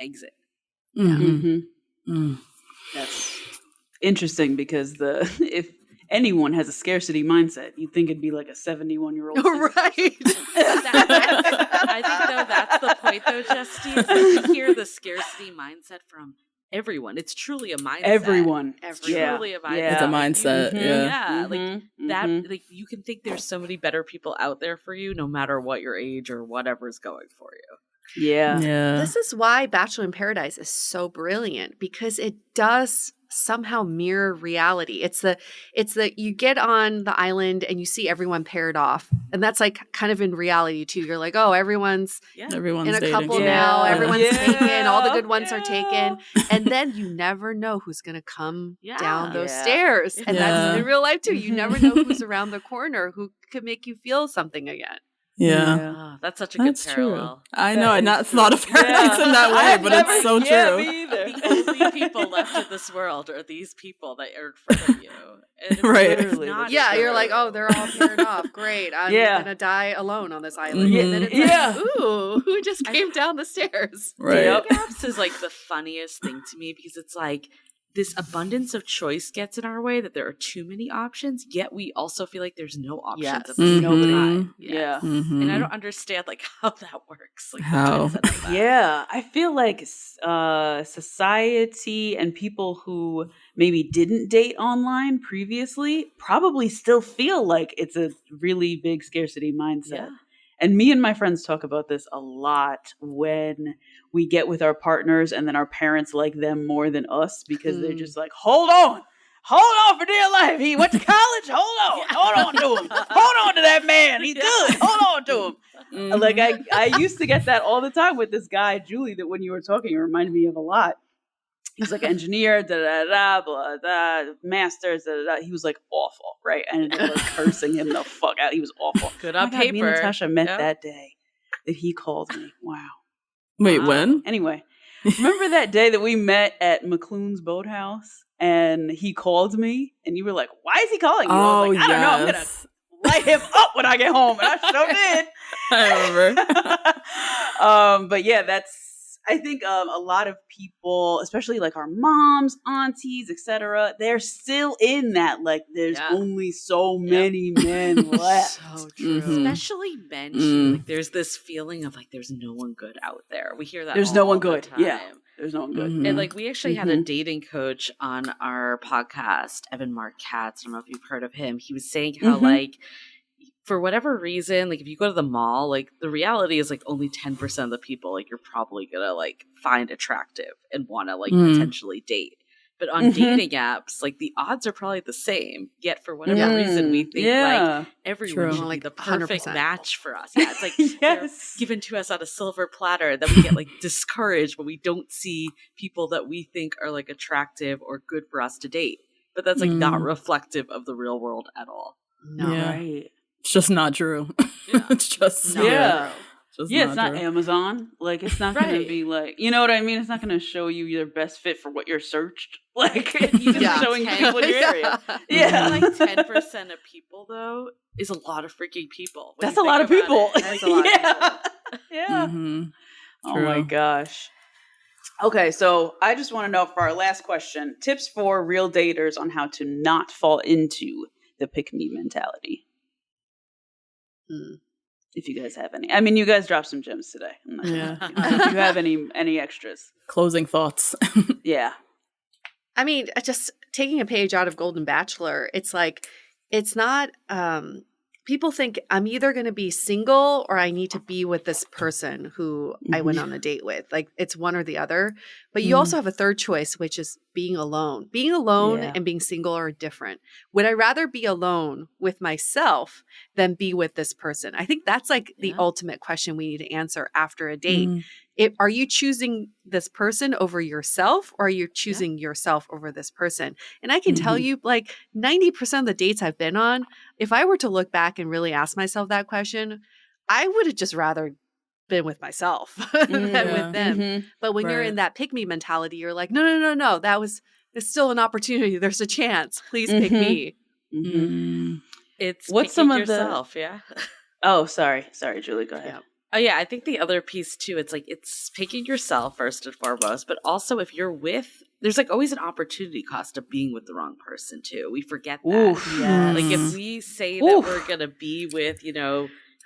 exit. That's interesting because if anyone has a scarcity mindset, you'd think it'd be like a 71-year-old. Right. I think, though, that's the point, though, Justine. Is like you hear the scarcity mindset from everyone. It's truly a mindset. Everyone. It's truly a mindset. Yeah. It's a mindset. Yeah. Like that, like you can think there's so many better people out there for you, no matter what your age or whatever's going for you. Yeah. This is why Bachelor in Paradise is so brilliant, because it does somehow mirror reality. It's the you get on the island and you see everyone paired off, and that's like kind of in reality too. You're like, oh, everyone's in a dating. couple now. Everyone's taken. All the good ones are taken, and then you never know who's going to come down those stairs. And that's in real life too. You never know who's around the corner who could make you feel something again. Yeah. Oh, that's such a good parallel. True. I know. I'd not thought of paradise in that way, but it's so true. Me either. The only people left in this world are these people that are in front of you. And it's Right. literally not Yeah, true. you're like, oh, they're all paired off. Great. I'm going to die alone on this island. Mhm. And then it's like, ooh, who just came down the stairs? Right. Dating apps is like the funniest thing to me because it's like this abundance of choice gets in our way that there are too many options, yet we also feel like there's no options Yes. at the same time. Yeah. And I don't understand like how that works. Like How? the mindset of that. Yeah, I feel like society and people who maybe didn't date online previously probably still feel like it's a really big scarcity mindset. Yeah. And me and my friends talk about this a lot when we get with our partners and then our parents like them more than us because they're just like, hold on for dear life. He went to college. Hold on to him. Hold on to that man. He's good. Hold on to him. Like I used to get that all the time with this guy, Julie, that when you were talking, it reminded me of a lot. He was like engineer, blah, blah, masters, He was like awful, right? And they were like cursing him the fuck out. He was awful. Good on Oh my God, me and paper. Natasha met that day that he called me. Wow. Wait, when? Anyway, remember that day that we met at McClune's Boathouse and he called me and you were like, why is he calling you? I was like, I don't know. I'm going to light him up when I get home. And I so did. I remember. But yeah, I think a lot of people, especially like our moms, aunties, etc., they're still in that, like, there's only so many men left. So true. Especially men. Too. Like, there's this feeling of like there's no one good out there. We hear that. There's all no one the good. time. Yeah. There's no one good. And like we actually had a dating coach on our podcast, Evan Mark Katz. I don't know if you've heard of him. He was saying how like for whatever reason, like if you go to the mall, like the reality is like only 10% of the people like you're probably gonna like find attractive and want to like potentially date. But on dating apps, like the odds are probably the same. Yet for whatever reason, we think like everyone should be the perfect 100%. match for us. Yeah, it's like they're given to us on a silver platter. Then we get like discouraged when we don't see people that we think are like attractive or good for us to date. But that's like not reflective of the real world at all. No. Right. It's just not true. It's just It's not true. Amazon. Like, it's not going to be like, you know what I mean? It's not going to show you your best fit for what you're searched. Like, it's just showing people in your area. Yeah. Like 10% of people, though, is a lot of freaking people. That's a lot of people. That's a lot of people. Yeah. Oh True. my gosh. Okay, so I just want to know for our last question, tips for real daters on how to not fall into the pick-me mentality. If you guys have any. I mean, you guys dropped some gems today. If you have any extras. Closing thoughts. Yeah. I mean, just taking a page out of Golden Bachelor, it's like, it's not, people think I'm either going to be single or I need to be with this person who I went on a date with. Like, it's one or the other. But you also have a third choice, which is being alone. Being alone and being single are different. Would I rather be alone with myself than be with this person? I think that's like the ultimate question we need to answer after a date. Are you choosing this person over yourself, or are you choosing yourself over this person? And I can tell you, like 90% of the dates I've been on, if I were to look back and really ask myself that question, I would have just rather been with myself than with them. But when you're in that pick me mentality, you're like, no, there's still an opportunity. There's a chance. Please pick me. It's what's some of yourself, yeah. Oh, sorry, Julie, go ahead. Yeah. Oh yeah, I think the other piece too, it's like it's picking yourself first and foremost, but also if you're there's like always an opportunity cost of being with the wrong person too. We forget that. Oof. Yeah. Like if we say that we're gonna be with,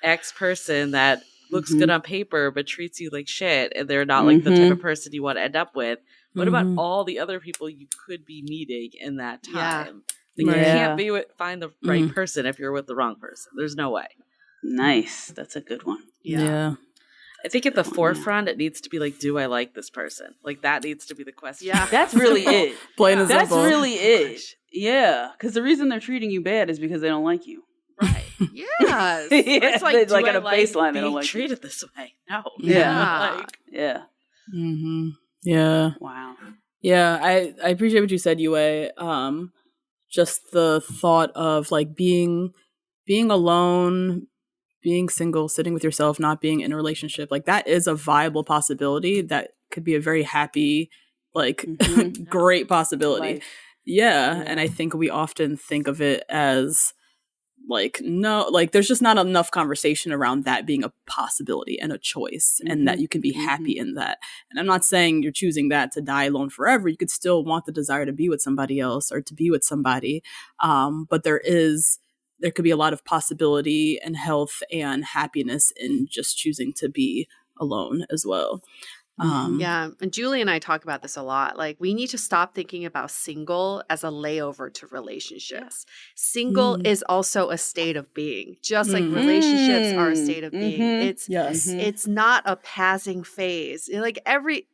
X person that looks good on paper but treats you like shit and they're not like the type of person you want to end up with, what about all the other people you could be meeting in that time? Like you can't find the right person if you're with the wrong person. There's no way. Nice. That's a good one. Yeah. I think at the forefront, it needs to be like, do I like this person? Like that needs to be the question. Yeah. That's really it. Plain and That's simple. really it. Yeah. Because the reason they're treating you bad is because they don't like you. Right. Yes. It's like, like do at I a baseline, they don't being like treated this way? No. Yeah. Yeah. Yeah. Wow. Yeah. I appreciate what you said, Yue. Just the thought of like being alone, being single, sitting with yourself, not being in a relationship, like that is a viable possibility. That could be a very happy, like great possibility. Life. Yeah. And I think we often think of it as like, no, like there's just not enough conversation around that being a possibility and a choice and that you can be happy in that. And I'm not saying you're choosing that to die alone forever. You could still want the desire to be with somebody else or to be with somebody. But there could be a lot of possibility and health and happiness in just choosing to be alone as well. Yeah. And Julie and I talk about this a lot. Like we need to stop thinking about single as a layover to relationships. Single is also a state of being, just like relationships are a state of being. It's not a passing phase. Like every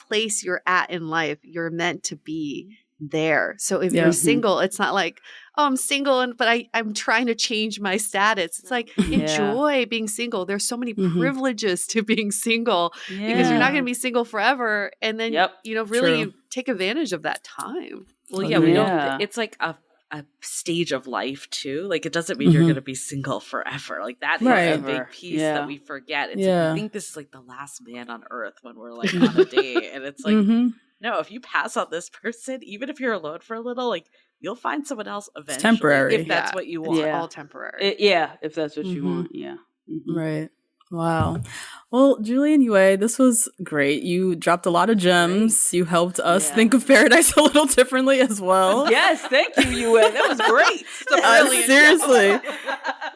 place you're at in life, you're meant to be there. So if you're single, it's not like, oh, I'm single, but I'm trying to change my status. It's like, enjoy being single. There's so many privileges to being single because you're not going to be single forever. And then, you take advantage of that time. Well, we don't, it's like a stage of life too. Like it doesn't mean you're going to be single forever. Like that is a big piece that we forget. It's like, we think this is like the last man on earth when we're like on a date. And it's like, no, if you pass on this person, even if you're alone for a little, like you'll find someone else eventually. It's temporary. If that's what you want. It's all temporary. If that's what you want. Yeah. Right. Wow. Well, Julie and Yue, this was great. You dropped a lot of gems. You helped us think of paradise a little differently as well. Yes, thank you, Yue. That was great. Seriously.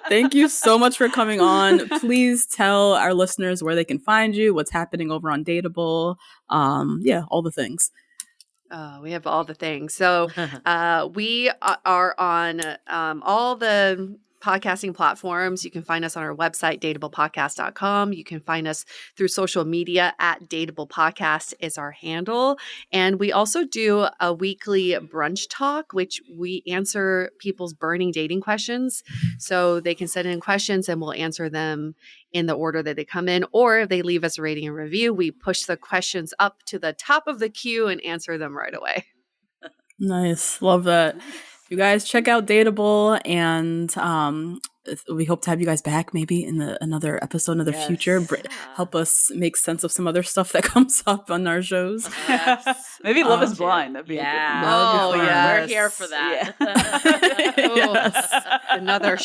Thank you so much for coming on. Please tell our listeners where they can find you, what's happening over on Dateable. All the things. We have all the things. So we are on all the podcasting platforms. You can find us on our website, dateablepodcast.com. You can find us through social media at Dateable Podcast is our handle. And we also do a weekly brunch talk, which we answer people's burning dating questions. So they can send in questions and we'll answer them in the order that they come in. Or if they leave us a rating and review, we push the questions up to the top of the queue and answer them right away. Nice. Love that. You guys check out Dateable, and we hope to have you guys back maybe in another episode, future. Help us make sense of some other stuff that comes up on our shows. Maybe Love is Blind. That'd be a good one. Oh, yeah. We're here for that. Another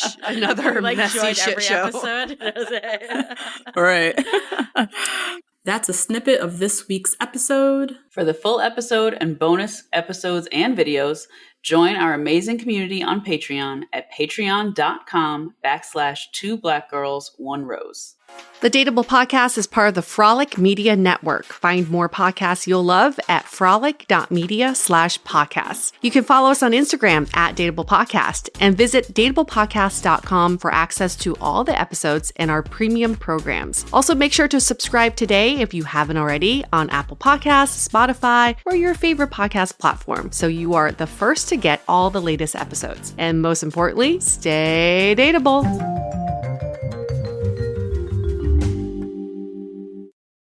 like messy shit every show. Episode. Right. That's a snippet of this week's episode. For the full episode and bonus episodes and videos, join our amazing community on Patreon at patreon.com/2blackgirls1rose. The Dateable Podcast is part of the Frolic Media Network. Find more podcasts you'll love at frolic.media/podcasts. You can follow us on Instagram at Dateable Podcast and visit dateablepodcast.com for access to all the episodes and our premium programs. Also, make sure to subscribe today if you haven't already on Apple Podcasts, Spotify, or your favorite podcast platform so you are the first to get all the latest episodes. And most importantly, stay dateable.